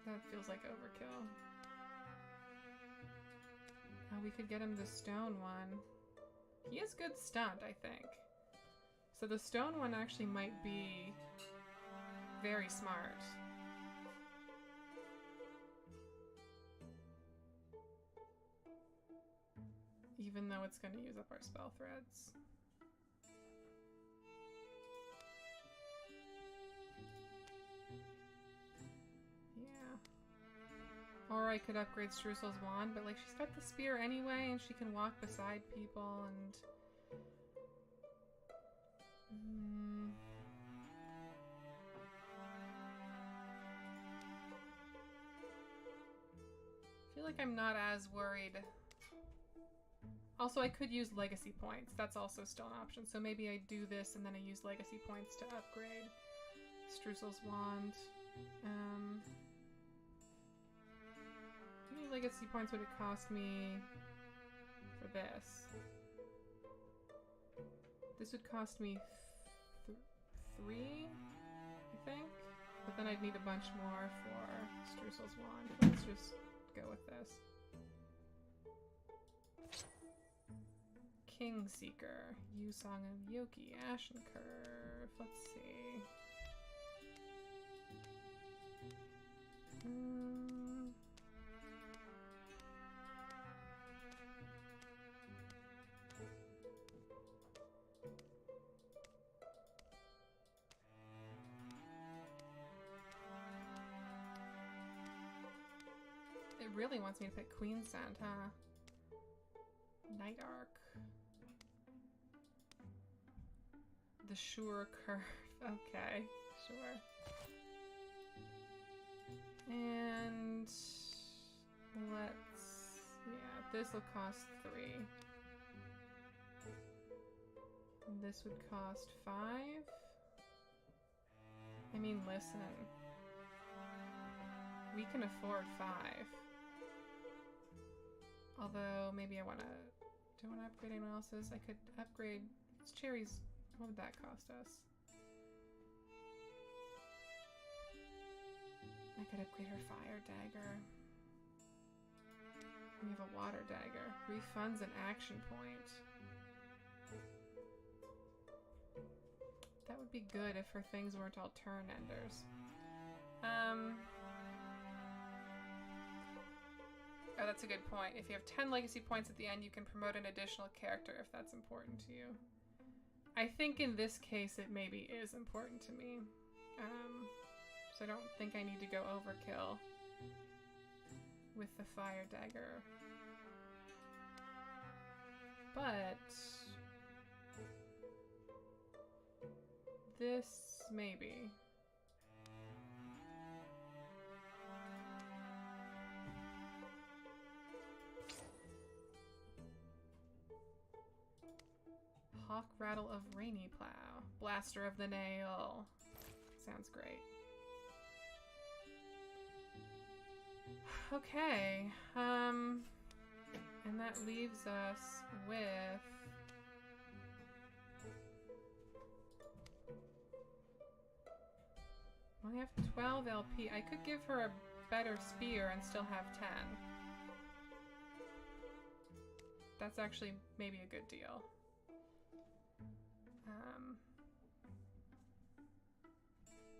That feels like overkill. Oh, we could get him the stone one. He has good stunt, I think. So the stone one actually might be very smart. Even though it's going to use up our spell threads. Or I could upgrade Streusel's wand, but like she's got the spear anyway, and she can walk beside people, and... I feel like I'm not as worried. Also, I could use legacy points. That's also still an option. So maybe I do this and then I use legacy points to upgrade Streusel's wand. How many legacy points would it cost me for this? This would cost me 3, I think. But then I'd need a bunch more for Streusel's wand. Let's just go with this. Kingseeker, Yew Song of Yoki, Ashen Curve. Let's see. It really wants me to pick Queen Sand, huh? Night Arc. The Sure Curve. Okay, sure. And let's... yeah, this will cost 3. And this would cost 5? I mean, listen. We can afford 5. Although, maybe I want to... do I want to upgrade anyone else's? I could upgrade... It's cherries. What would that cost us? I could upgrade her fire dagger. We have a water dagger. Refunds an action point. That would be good if her things weren't all turn enders. Oh, that's a good point. If you have 10 legacy points at the end, you can promote an additional character if that's important to you. I think in this case it maybe is important to me. So I don't think I need to go overkill with the fire dagger. But this maybe. Hawk Rattle of Rainy Plow. Blaster of the Nail. Sounds great. Okay. And that leaves us with... I only have 12 LP. I could give her a better spear and still have 10. That's actually maybe a good deal.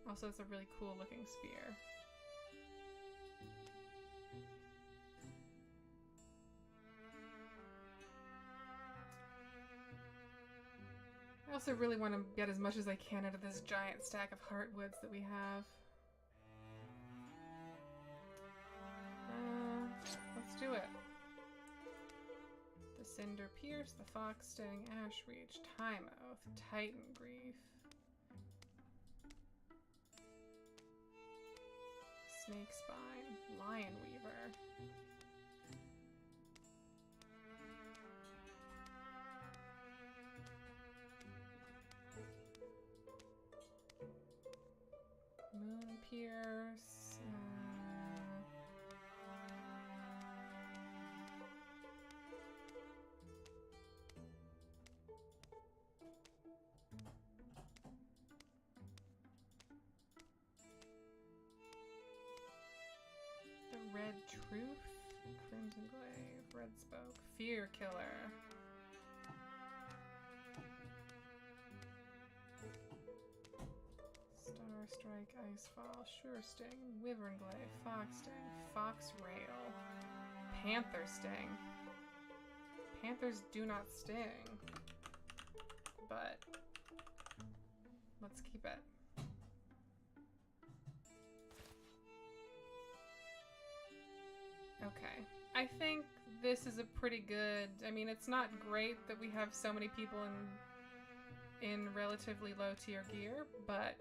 Also, it's a really cool looking spear. I also really want to get as much as I can out of this giant stack of heartwoods that we have. Let's do it. The Cinder Pierce, the Fox Sting, Ash Reach, Time Oath, Titan Grief, Snake Spine, Lion Weaver. Moon Pierce. The Red Truth. Crimson Glaive. Red Spoke. Fear Killer. Star Strike, Icefall, Sure Sting, Wyvern Glaive, Fox Sting, Fox Rail, Panther Sting. Panthers do not sting, but let's keep it. Okay, I think this is a pretty good, I mean, it's not great that we have so many people in relatively low tier gear, but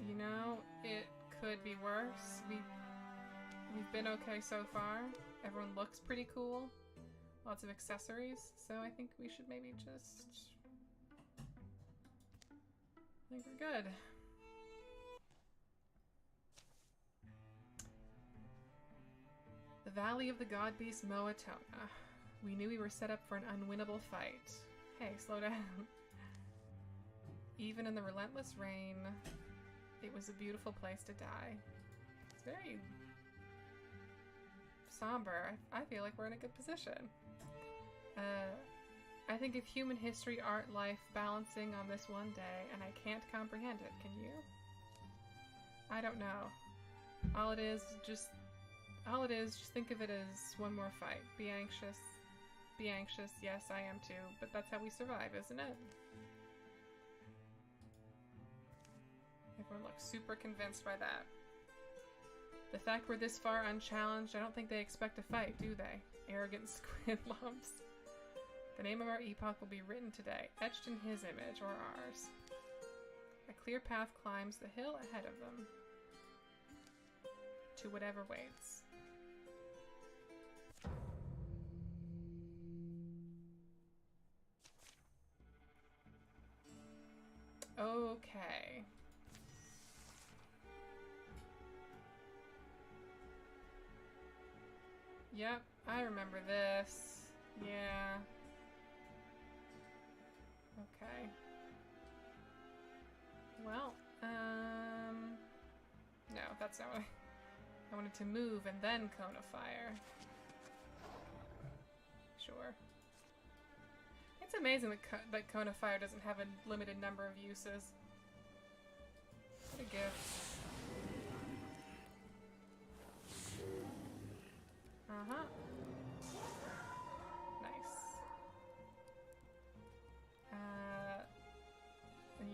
you know, it could be worse. We've been okay so far. Everyone looks pretty cool. Lots of accessories, so I think we should maybe just... I think we're good. The Valley of the God Beast Moatona. We knew we were set up for an unwinnable fight. Hey, slow down. Even in the relentless rain, it was a beautiful place to die. It's very somber. I feel like we're in a good position. I think of human history, art, life balancing on this one day, and I can't comprehend it. Can you? I don't know. All it is, just think of it as one more fight. Be anxious. Be anxious. Yes, I am too. But that's how we survive, isn't it? Everyone looks super convinced by that. The fact we're this far unchallenged, I don't think they expect a fight, do they? Arrogant squid lumps. The name of our epoch will be written today, etched in his image, or ours. A clear path climbs the hill ahead of them, to whatever waits. Okay. Yep, I remember this. Yeah. Okay. Well, No, that's not what I wanted to move and then cone of fire. Sure. It's amazing that cone of fire doesn't have a limited number of uses. What a gift. Uh-huh. Nice.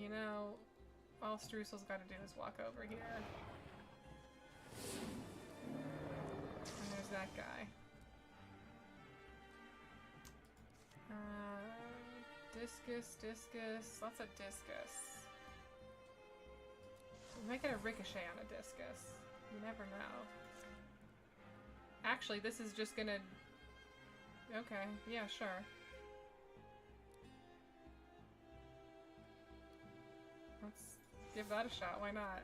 You know, all Streusel's got to do is walk over here. And there's that guy. Discus, lots of discus. We might get a ricochet on a discus. You never know. Actually, this is just gonna... Okay, yeah, sure. Let's give that a shot, why not?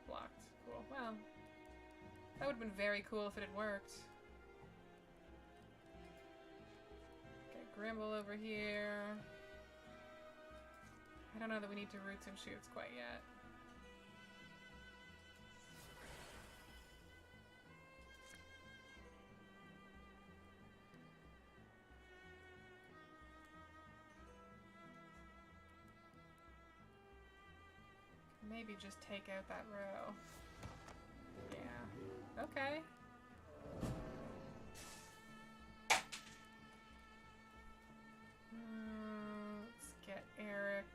Blocked. Cool. Well, that would have been very cool if it had worked. Okay, Grimble over here. I don't know that we need to roots and shoots quite yet. Maybe just take out that row. Yeah. Okay. Let's get Eric.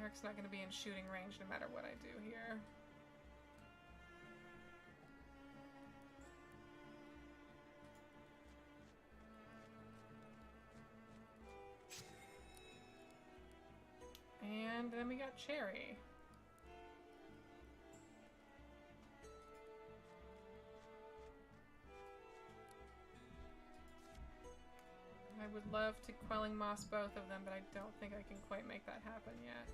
Eric's not going to be in shooting range no matter what I do here. And then we got Cherry. I would love to Quelling Moss both of them, but I don't think I can quite make that happen yet.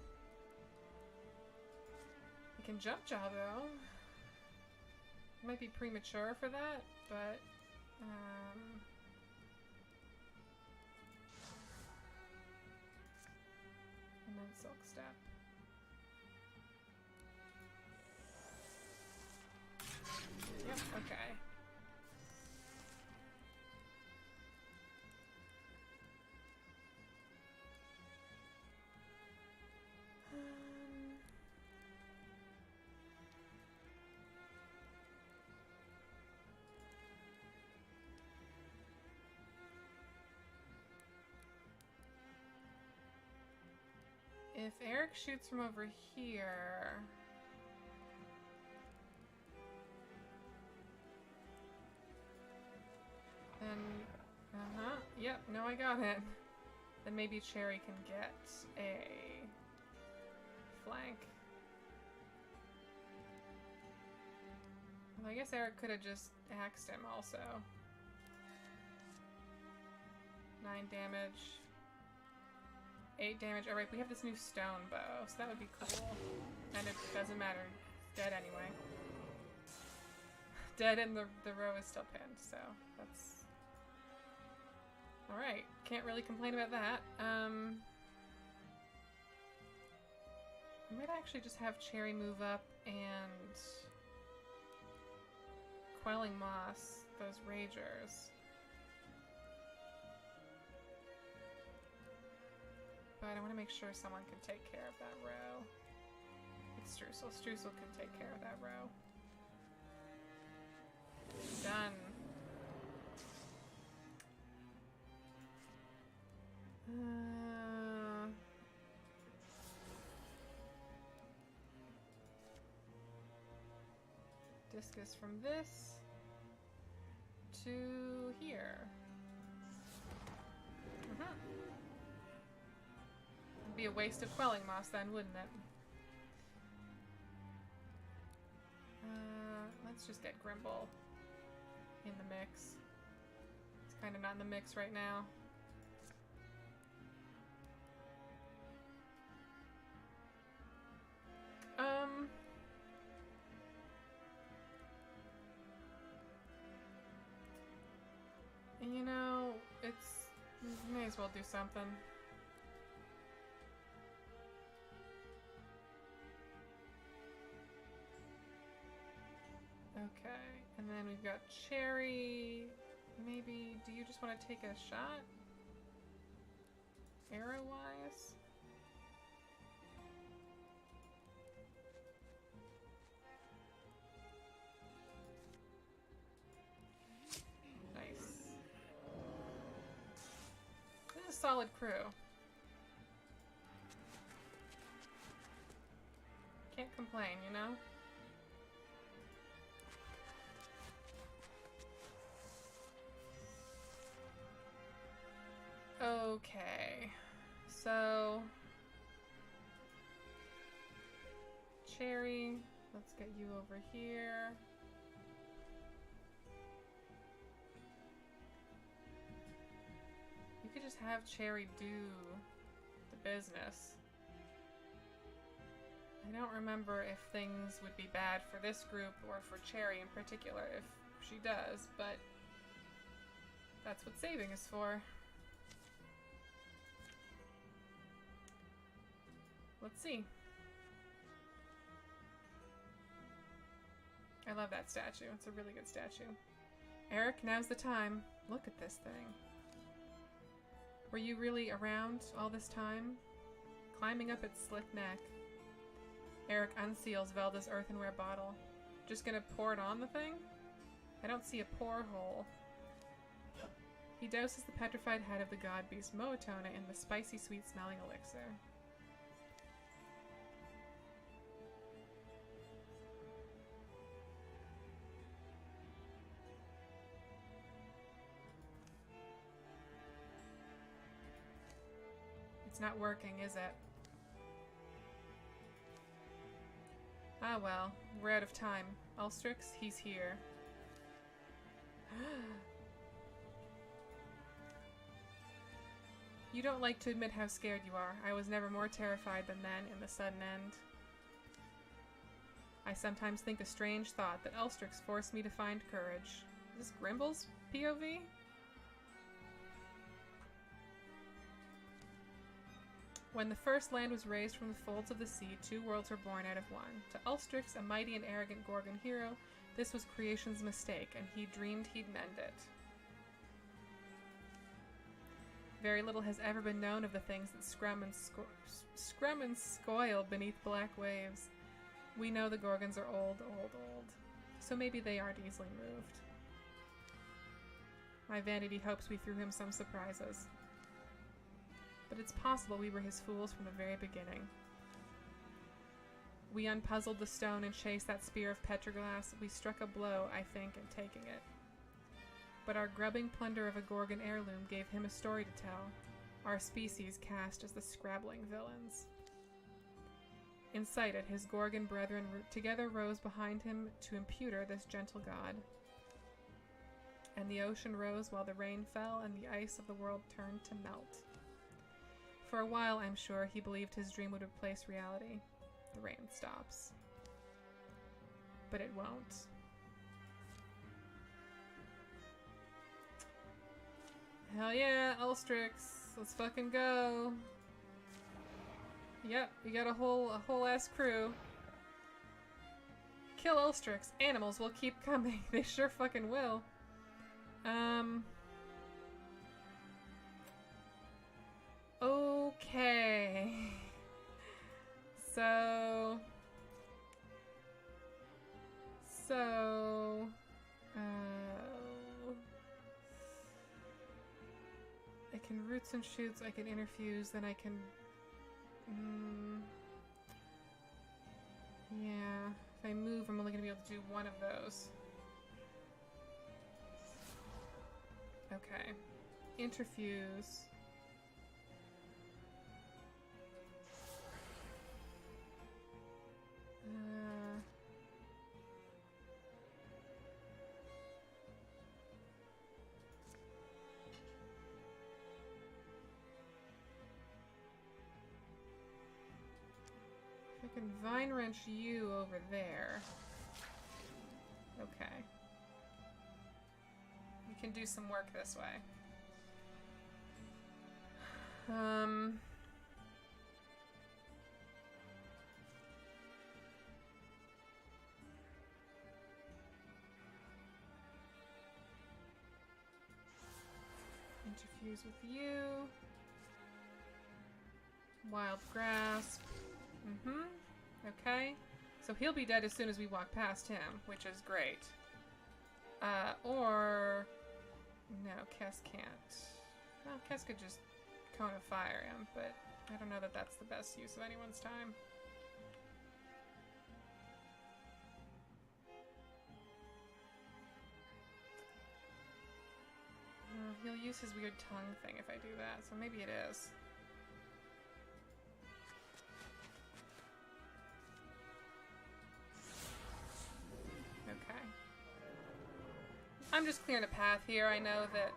I can Jump Jaw though. Might be premature for that, but and then Silk Step. Yep, okay. If Eric shoots from over here... Then... Uh-huh. Yep, no, I got it. Then maybe Cherry can get a... flank. Well, I guess Eric could have just axed him also. 9 damage. 8 damage. Alright, we have this new stone bow, so that would be cool. And it doesn't matter. It's dead anyway. Dead and the row is still pinned, so that's... Alright, can't really complain about that. I might actually just have Cherry move up and... Quelling Moss, those Ragers. But I want to make sure someone can take care of that row. It's Streusel. Streusel can take care of that row. Done. Discus from this to here. It'd be a waste of Quelling Moss then, wouldn't it? Let's just get Grimble in the mix. It's kind of not in the mix right now. You know, may as well do something. Okay, and then we've got Cherry. Maybe, do you just want to take a shot? Arrow-wise? Nice. This is a solid crew. Can't complain, you know? Okay, so Cherry, let's get you over here. You could just have Cherry do the business. I don't remember if things would be bad for this group or for Cherry in particular if she does, but that's what saving is for. Let's see. I love that statue. It's a really good statue. Eric, now's the time. Look at this thing. Were you really around all this time? Climbing up its slick neck. Eric unseals Velda's earthenware bottle. Just gonna pour it on the thing? I don't see a pour hole. He doses the petrified head of the god beast Moatona in the spicy sweet smelling elixir. It's not working, is it? Ah well, we're out of time. Ulstrix, he's here. You don't like to admit how scared you are. I was never more terrified than then in the sudden end. I sometimes think a strange thought that Ulstrix forced me to find courage. Is this Grimble's POV? When the first land was raised from the folds of the sea, two worlds were born out of one. To Ulstrix, a mighty and arrogant Gorgon hero, this was creation's mistake, and he dreamed he'd mend it. Very little has ever been known of the things that scrum and scoil beneath black waves. We know the Gorgons are old, old, old, so maybe they aren't easily moved. My vanity hopes we threw him some surprises. But it's possible we were his fools from the very beginning. We unpuzzled the stone and chased that spear of petroglass. We struck a blow, I think, in taking it. But our grubbing plunder of a Gorgon heirloom gave him a story to tell, our species cast as the scrabbling villains. Incited, his Gorgon brethren together rose behind him to imputer this gentle god. And the ocean rose while the rain fell and the ice of the world turned to melt. For a while, I'm sure, he believed his dream would replace reality. The rain stops. But it won't. Hell yeah, Ulstrix. Let's fucking go. Yep, we got a whole ass crew. Kill Ulstrix. Animals will keep coming. They sure fucking will. Okay. So I can roots and shoots, I can interfuse, then I can yeah, if I move I'm only gonna be able to do one of those. Okay. Interfuse. I can vine wrench you over there. Okay. We can do some work this way. interfuse with you. Wild grasp. Mm-hmm. Okay. So he'll be dead as soon as we walk past him, which is great. Or... No, Kess can't. Well, Kess could just cone of fire him, but I don't know that that's the best use of anyone's time. He'll use his weird tongue thing if I do that, so maybe it is. Okay. I'm just clearing a path here. I know that,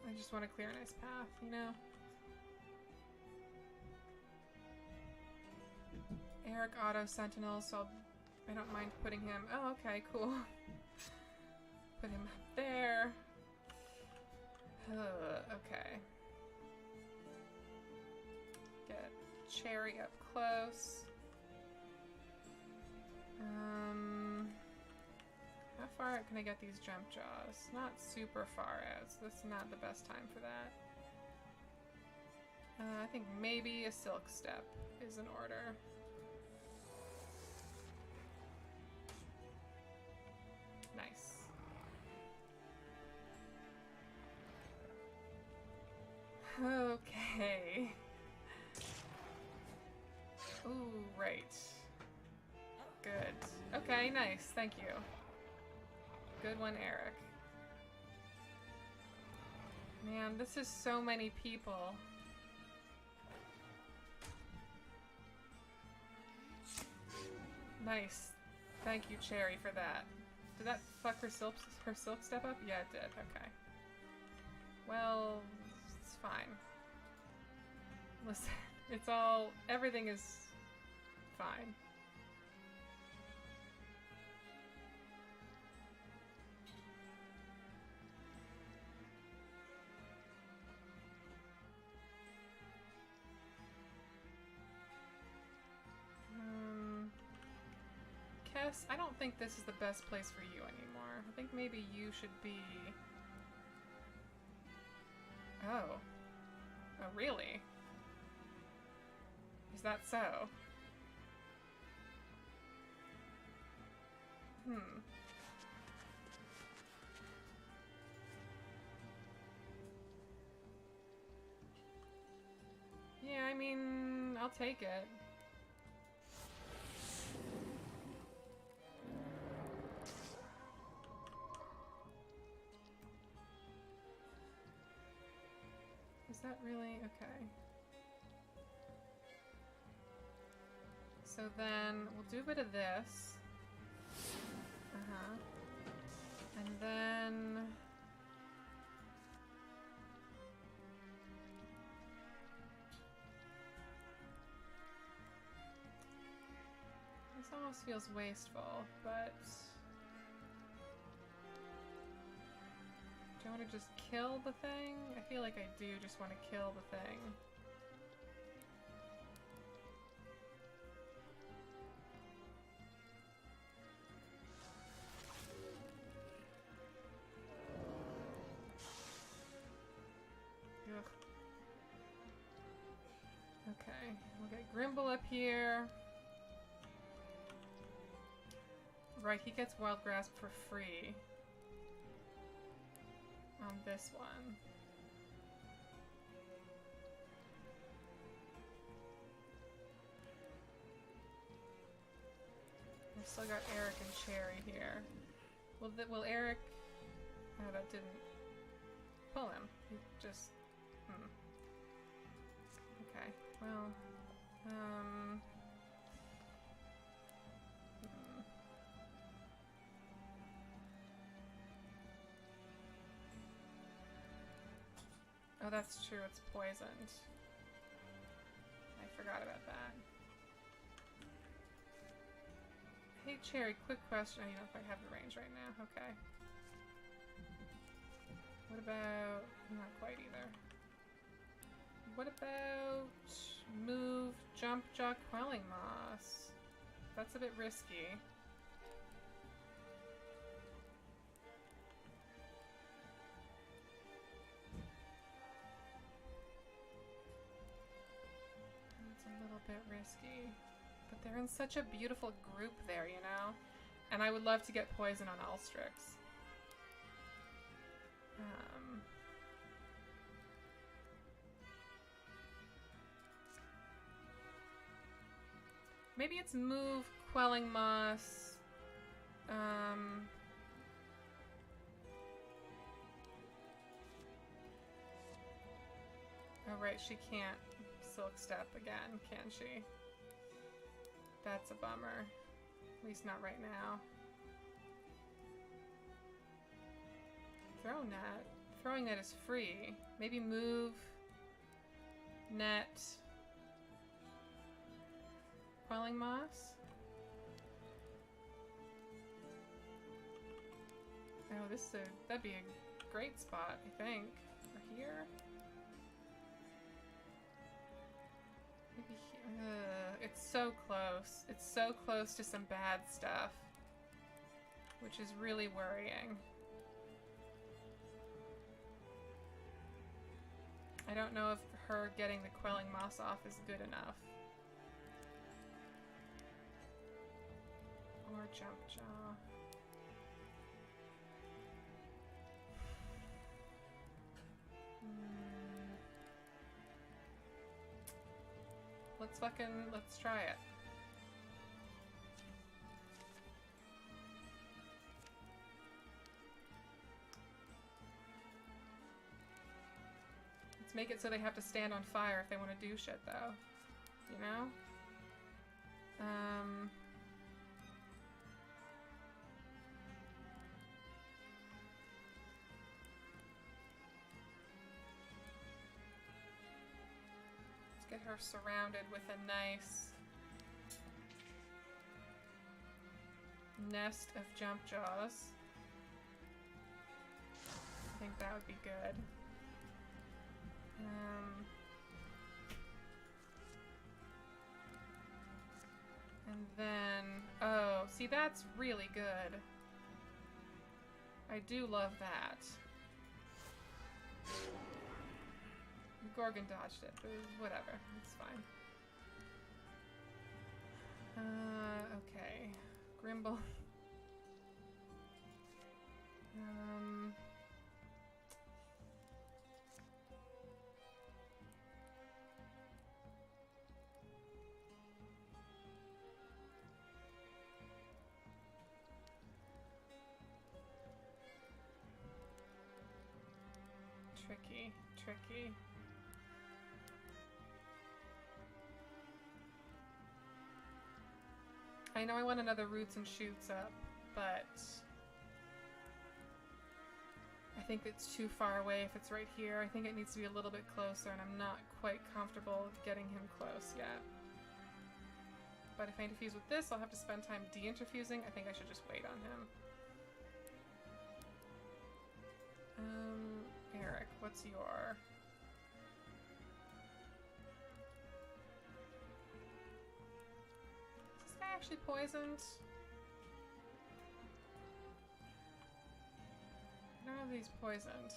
I just want to clear a nice path, you know? Eric Auto Sentinel, so I don't mind putting him... Oh, okay, cool. Put him up there. Okay. Get Cherry up close. How far out can I get these jump jaws? Not super far out, so this is not the best time for that. I think maybe a silk step is in order. Nice. Okay. Ooh, right. Good. Okay, nice. Thank you. Good one, Eric. Man, this is so many people. Nice. Thank you, Cherry, for that. Did that fuck her silk step up? Yeah, it did. Okay. Well, it's fine. Listen, it's all... Everything is fine. Kess, I don't think this is the best place for you anymore. I think maybe you should be... Oh. Oh, really? Is that so? Yeah, I mean, I'll take it. Is that really? Okay. So then we'll do a bit of this. And then... This almost feels wasteful, but... Do I want to just kill the thing? I feel like I do just want to kill the thing. Ugh. Okay, we'll get Grimble up here. Right, he gets Wild Grasp for free. On this one. I've still got Eric and Cherry here. Will Eric... Oh, that didn't pull him. He just... Okay, well... Oh, that's true, it's poisoned. I forgot about that. Hey, Cherry, quick question. You don't quite have the range right now. Okay. What about... Not quite either. What about Move Jump Jaw Quelling Moss. That's a bit risky. It's a little bit risky. But they're in such a beautiful group there, you know? And I would love to get poison on Ulstrix. Maybe it's move Quelling Moss. Oh right, she can't Silk Step again, can she? That's a bummer. At least not right now. Throw Net. Throwing Net is free. Maybe move Net Quelling Moss? Oh, that'd be a great spot, I think. Or here? Maybe here. It's so close. It's so close to some bad stuff. Which is really worrying. I don't know if her getting the Quelling Moss off is good enough. Or Jump Jaw. Let's try it. Let's make it so they have to stand on fire if they want to do shit, though. You know? Let's get her surrounded with a nice nest of Jump Jaws. I think that would be good. And then, oh, see, that's really good. I do love that. Gorgon dodged it, but whatever, it's fine. Okay. Grimble. Tricky. I know I want another Roots and Shoots up, but I think it's too far away if it's right here. I think it needs to be a little bit closer, and I'm not quite comfortable getting him close yet. But if I interfuse with this, I'll have to spend time de-interfusing. I think I should just wait on him. Eric, what's your... Is this guy actually poisoned? I don't know if he's poisoned.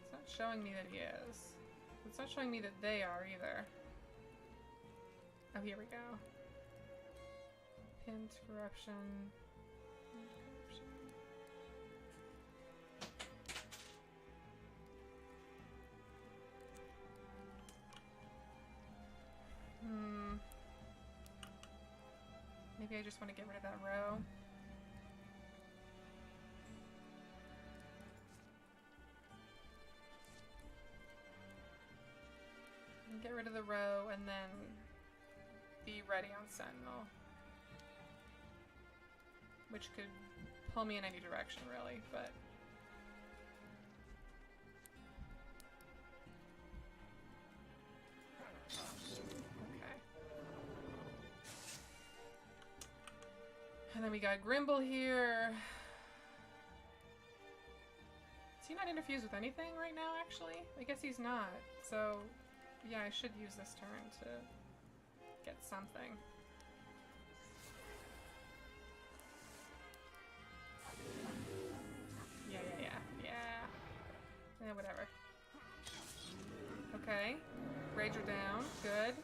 It's not showing me that he is. It's not showing me that they are either. Oh, here we go. Pint, corruption. Maybe I just want to get rid of that row. Get rid of the row and then be ready on Sentinel. Which could pull me in any direction, really, but... Okay. And then we got Grimble here. Is he not interfused with anything right now, actually? I guess he's not. So, yeah, I should use this turn to get something. Yeah, whatever. Okay. Rager down. Good.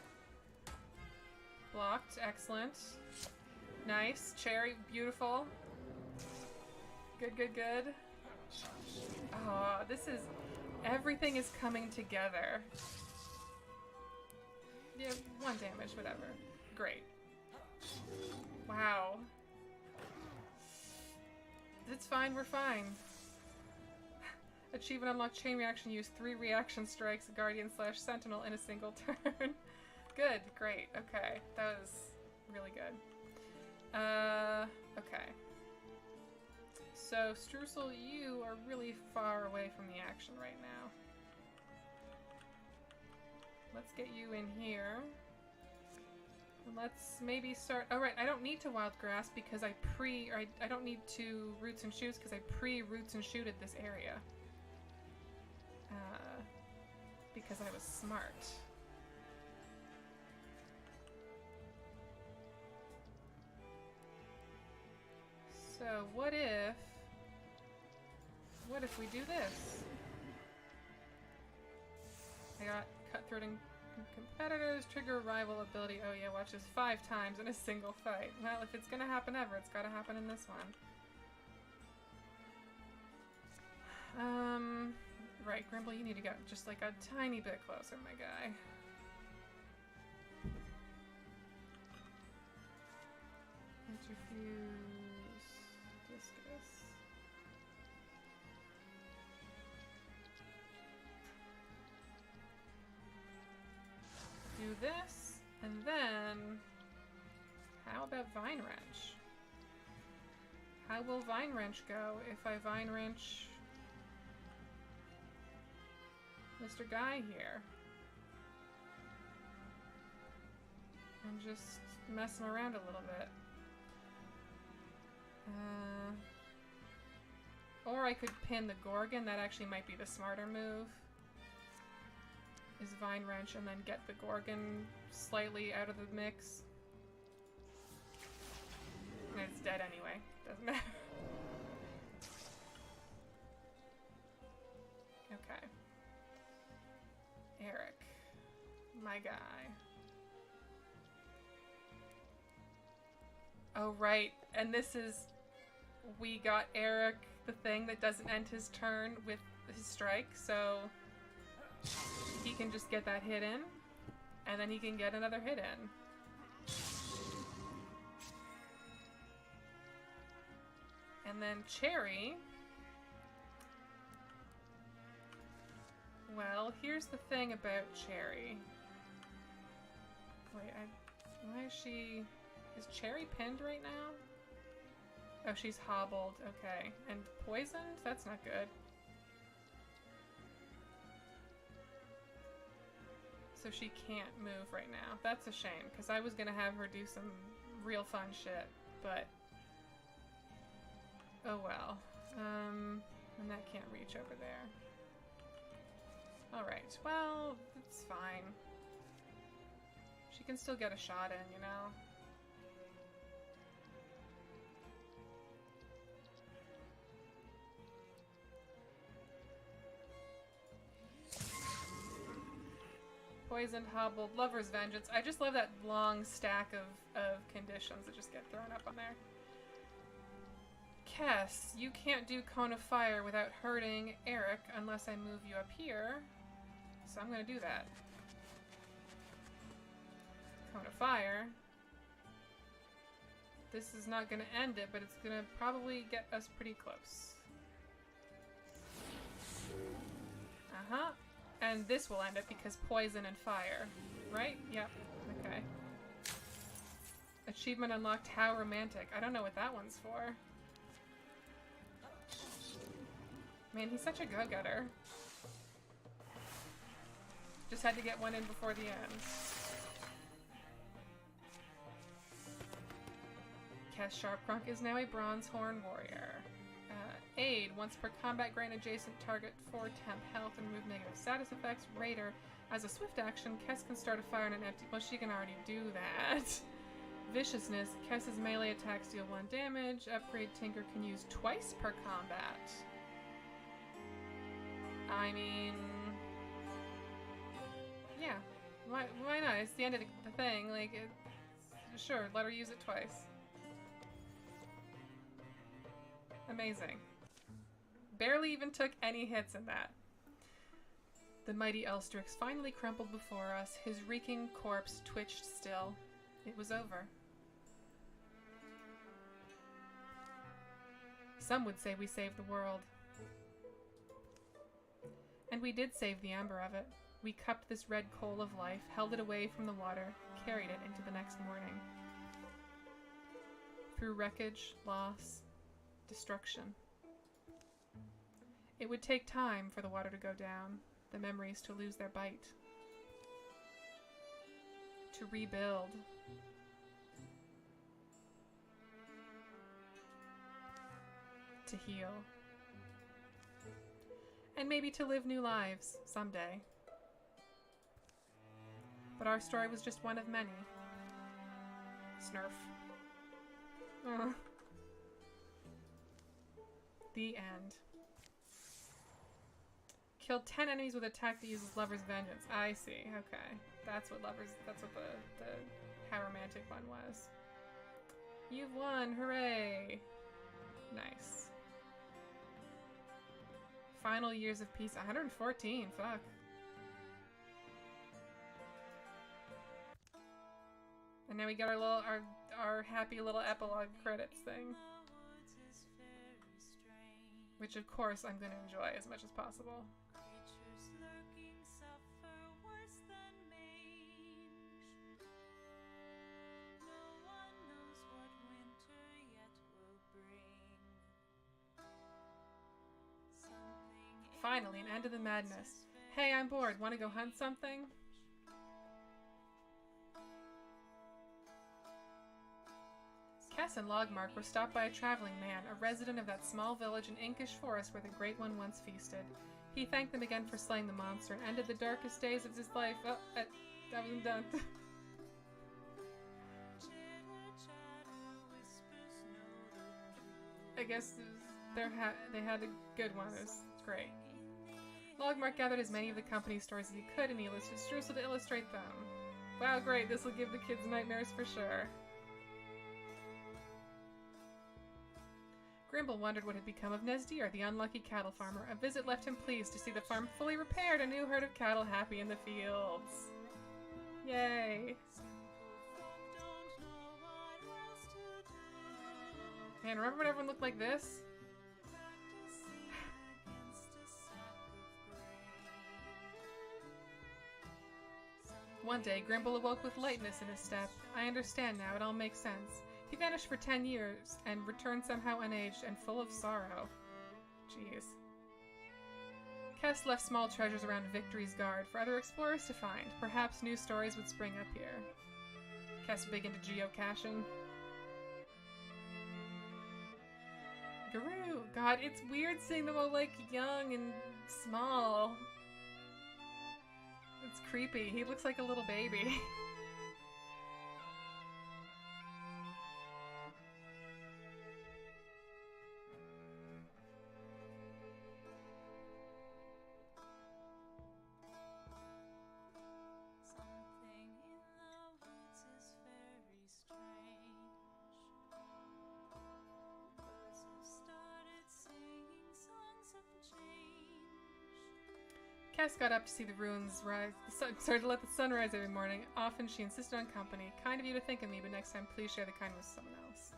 Blocked. Excellent. Nice. Cherry. Beautiful. Good, good, good. Oh, this is... Everything is coming together. Yeah, 1 damage, whatever. Great. Wow. It's fine, we're fine. Achieve an unlocked chain reaction. Use 3 reaction strikes, Guardian / Sentinel in a single turn. Good, great, okay. That was really good. Okay. So, Streusel, you are really far away from the action right now. Let's get you in here. And let's maybe start... Oh, right, I don't need to wild grass because I don't need to roots and shoots because I pre-roots and shooted this area. Because I was smart. So, what if we do this? I got cutthroating competitors, trigger rival ability. Oh yeah, watch this 5 times in a single fight. Well, if it's gonna happen ever, it's gotta happen in this one. Right, Grimble, you need to get just like a tiny bit closer, my guy. Interfuse. Discus. Do this, and then... How about Vine Wrench? How will Vine Wrench go if I Vine Wrench... Mr. Guy here? And just mess him around a little bit. Or I could pin the Gorgon. That actually might be the smarter move. Is Vine Wrench and then get the Gorgon slightly out of the mix. And it's dead anyway. Doesn't matter. Okay. Eric. My guy. Oh, right. And this is... We got Eric the thing that doesn't end his turn with his strike, so... He can just get that hit in, and then he can get another hit in. And then Cherry... Well, here's the thing about Cherry. Wait, why is she... Is Cherry pinned right now? Oh, she's hobbled. Okay. And poisoned? That's not good. So she can't move right now. That's a shame, because I was going to have her do some real fun shit, but... Oh well. And that can't reach over there. Alright, well, it's fine. She can still get a shot in, you know? Poisoned, hobbled, lover's vengeance. I just love that long stack of conditions that just get thrown up on there. Kess, you can't do Cone of Fire without hurting Eric unless I move you up here. So I'm gonna do that. Cone of Fire. This is not gonna end it, but it's gonna probably get us pretty close. Uh-huh. And this will end it because poison and fire. Right? Yep. Okay. Achievement unlocked, how romantic. I don't know what that one's for. Man, he's such a go-getter. Just had to get one in before the end. Kes Sharpcrunk is now a Bronze Horn Warrior. Aid, once per combat, grant adjacent target 4 temp health and remove negative status effects. Raider, as a swift action, Kes can start a fire on an empty... Well, she can already do that. Viciousness, Kes's melee attacks deal 1 damage. Upgrade, Tinker can use twice per combat. I mean... yeah. Why not? It's the end of the thing. Like, sure, let her use it twice. Amazing. Barely even took any hits in that. The mighty Elstrix finally crumpled before us. His reeking corpse twitched still. It was over. Some would say we saved the world. And we did save the amber of it. We cupped this red coal of life, held it away from the water, carried it into the next morning. Through wreckage, loss, destruction. It would take time for the water to go down, the memories to lose their bite, to rebuild. To heal. And maybe to live new lives someday. But our story was just one of many. Snurf. The end. Killed 10 enemies with attack that uses Lover's Vengeance. I see. Okay. That's what the How Romantic one was. You've won. Hooray. Nice. Final years of peace. 114. Fuck. And now we got our happy little epilogue credits thing. Which of course I'm gonna enjoy as much as possible. Finally, an end to the madness. Hey, I'm bored. Want to go hunt something? Kes and Logmark were stopped by a traveling man, a resident of that small village in Inkish Forest where the Great One once feasted. He thanked them again for slaying the monster and ended the darkest days of his life. Oh, that wasn't done. I guess they had a good one. It was great. Logmark gathered as many of the company's stories as he could, and he listed Streusel to illustrate them. Wow, great. This will give the kids nightmares for sure. Grimble wondered what had become of Nezdir, the unlucky cattle farmer. A visit left him pleased to see the farm fully repaired, a new herd of cattle happy in the fields. Yay! Man, remember when everyone looked like this? One day, Grimble awoke with lightness in his step. I understand now, it all makes sense. He vanished for 10 years, and returned somehow unaged and full of sorrow. Jeez. Kes left small treasures around Victory's Guard for other explorers to find. Perhaps new stories would spring up here. Kes big into geocaching. Guru! God, it's weird seeing them all, like, young and small. It's creepy. He looks like a little baby. Kes got up to see the ruins rise. Started to let the sun rise every morning. Often she insisted on company. Kind of you to think of me, but next time please share the kindness with someone else.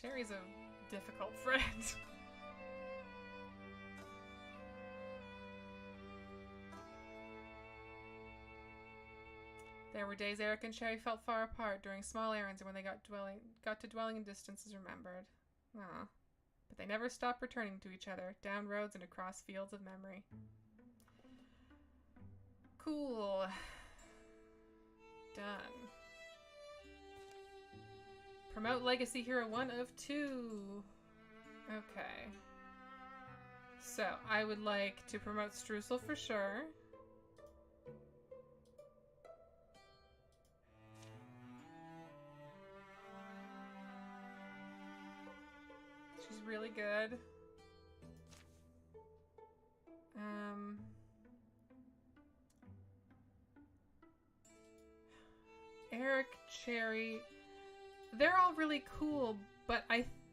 Cherry's a difficult friend. There were days Eric and Cherry felt far apart during small errands, and when they got to dwelling in distances remembered. Aw. But they never stopped returning to each other, down roads and across fields of memory. Cool. Done. Promote Legacy Hero 1 of 2. Okay. So, I would like to promote Streusel for sure. She's really good. Eric, Cherry, they're all really cool, but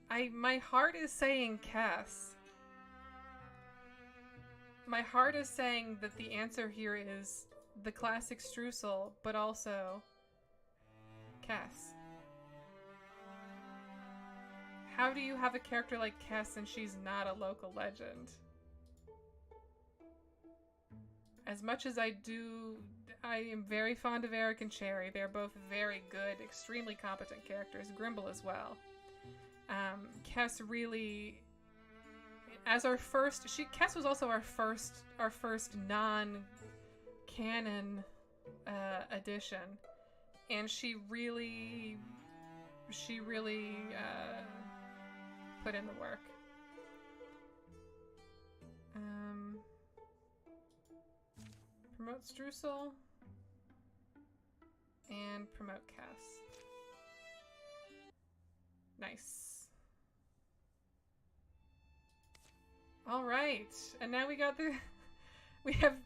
my heart is saying Cass. My heart is saying that the answer here is the classic Streusel, but also Cass. How do you have a character like Cass and she's not a local legend? As much as I am very fond of Eric and Cherry. They're both very good, extremely competent characters. Grimble as well. Cass really, as our first, Cass was also our first non-canon addition, and she really put in the work. Promote Streusel and promote Cass. Nice. All right, and now we got the we have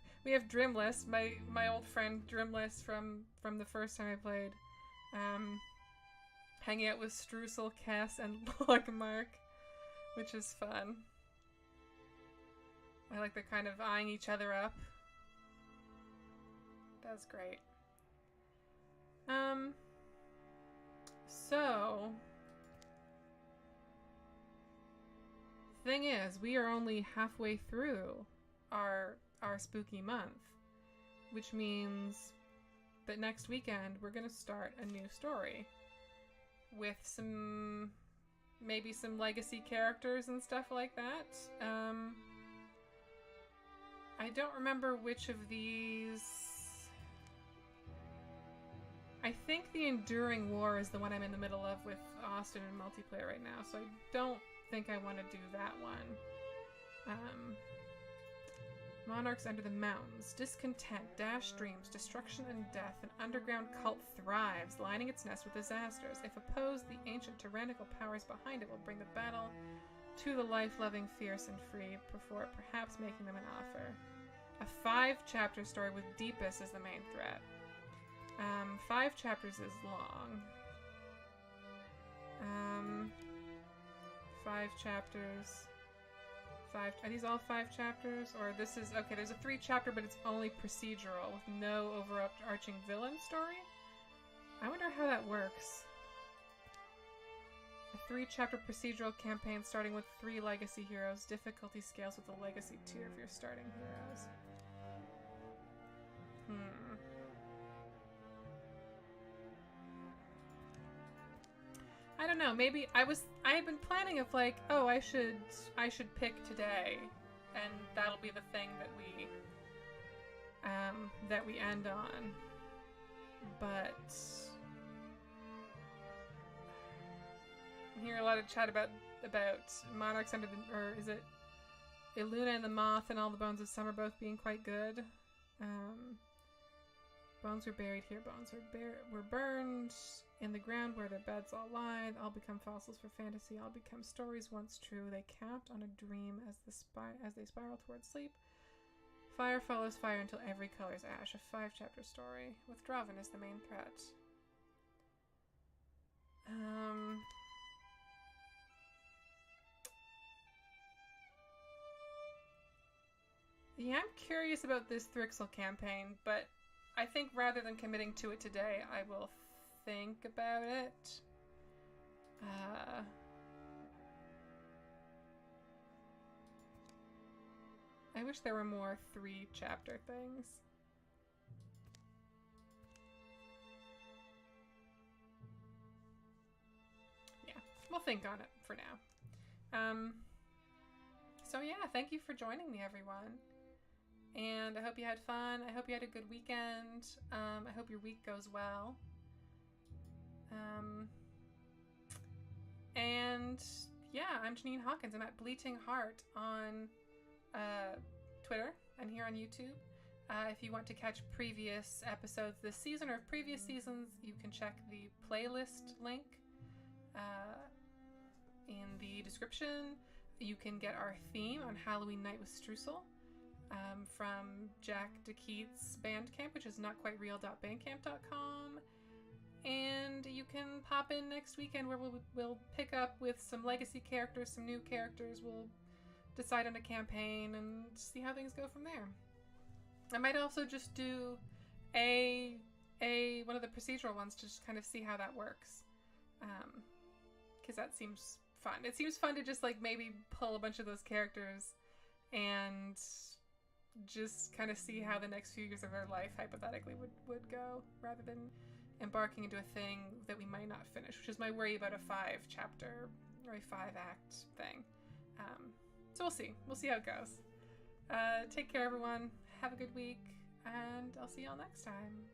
Drimless, my old friend Drimless from the first time I played, hanging out with Streusel, Cass, and Logmark, which is fun. I like they're kind of eyeing each other up. That's great. So thing is, we are only halfway through our spooky month, which means that next weekend we're gonna start a new story with maybe some legacy characters and stuff like that. I don't remember which of these. I think the Enduring War is the one I'm in the middle of with Austin in multiplayer right now, so I don't think I want to do that one. Monarchs under the mountains. Discontent, dash dreams, destruction and death. An underground cult thrives, lining its nest with disasters. If opposed, the ancient tyrannical powers behind it will bring the battle to the life-loving, fierce, and free, before perhaps making them an offer. A 5-chapter story with Deepest as the main threat. 5 chapters is long. 5 chapters. Are these all 5 chapters? Or this is... Okay, there's a 3-chapter, but it's only procedural, with no overarching villain story? I wonder how that works. A 3-chapter procedural campaign starting with 3 legacy heroes. Difficulty scales with the legacy tier of your starting heroes. I don't know, maybe I had been planning of like, oh, I should pick today, and that'll be the thing that we end on. But I hear a lot of chat about Monarchs under the, or is it Illuna and the Moth and All the Bones of Summer both being quite good. Bones were buried here, bones were burned in the ground where their beds all lie. All become fossils for fantasy, all become stories once true. They count on a dream as they spiral towards sleep. Fire follows fire until every color is ash. A 5-chapter story with Draven as the main threat. Yeah, I'm curious about this Streusel campaign, but I think rather than committing to it today, I will think about it. I wish there were more 3-chapter things. Yeah, we'll think on it for now. So yeah, thank you for joining me, everyone. And I hope you had fun. I hope you had a good weekend. I hope your week goes well. I'm Janine Hawkins. I'm at Bleating Heart on Twitter and here on YouTube. If you want to catch previous episodes this season or previous seasons, you can check the playlist link in the description. You can get our theme on Halloween Night with Streusel from Jack de Quitt's Bandcamp, which is notquitereal.bandcamp.com. And you can pop in next weekend where we'll pick up with some legacy characters, some new characters. We'll decide on a campaign and see how things go from there. I might also just do one of the procedural ones to just kind of see how that works. Because that seems fun. It seems fun to just like maybe pull a bunch of those characters and just kind of see how the next few years of their life hypothetically would go, rather than embarking into a thing that we might not finish, which is my worry about a 5-chapter or a 5-act thing. So we'll see. We'll see how it goes. Take care, everyone. Have a good week, and I'll see y'all next time.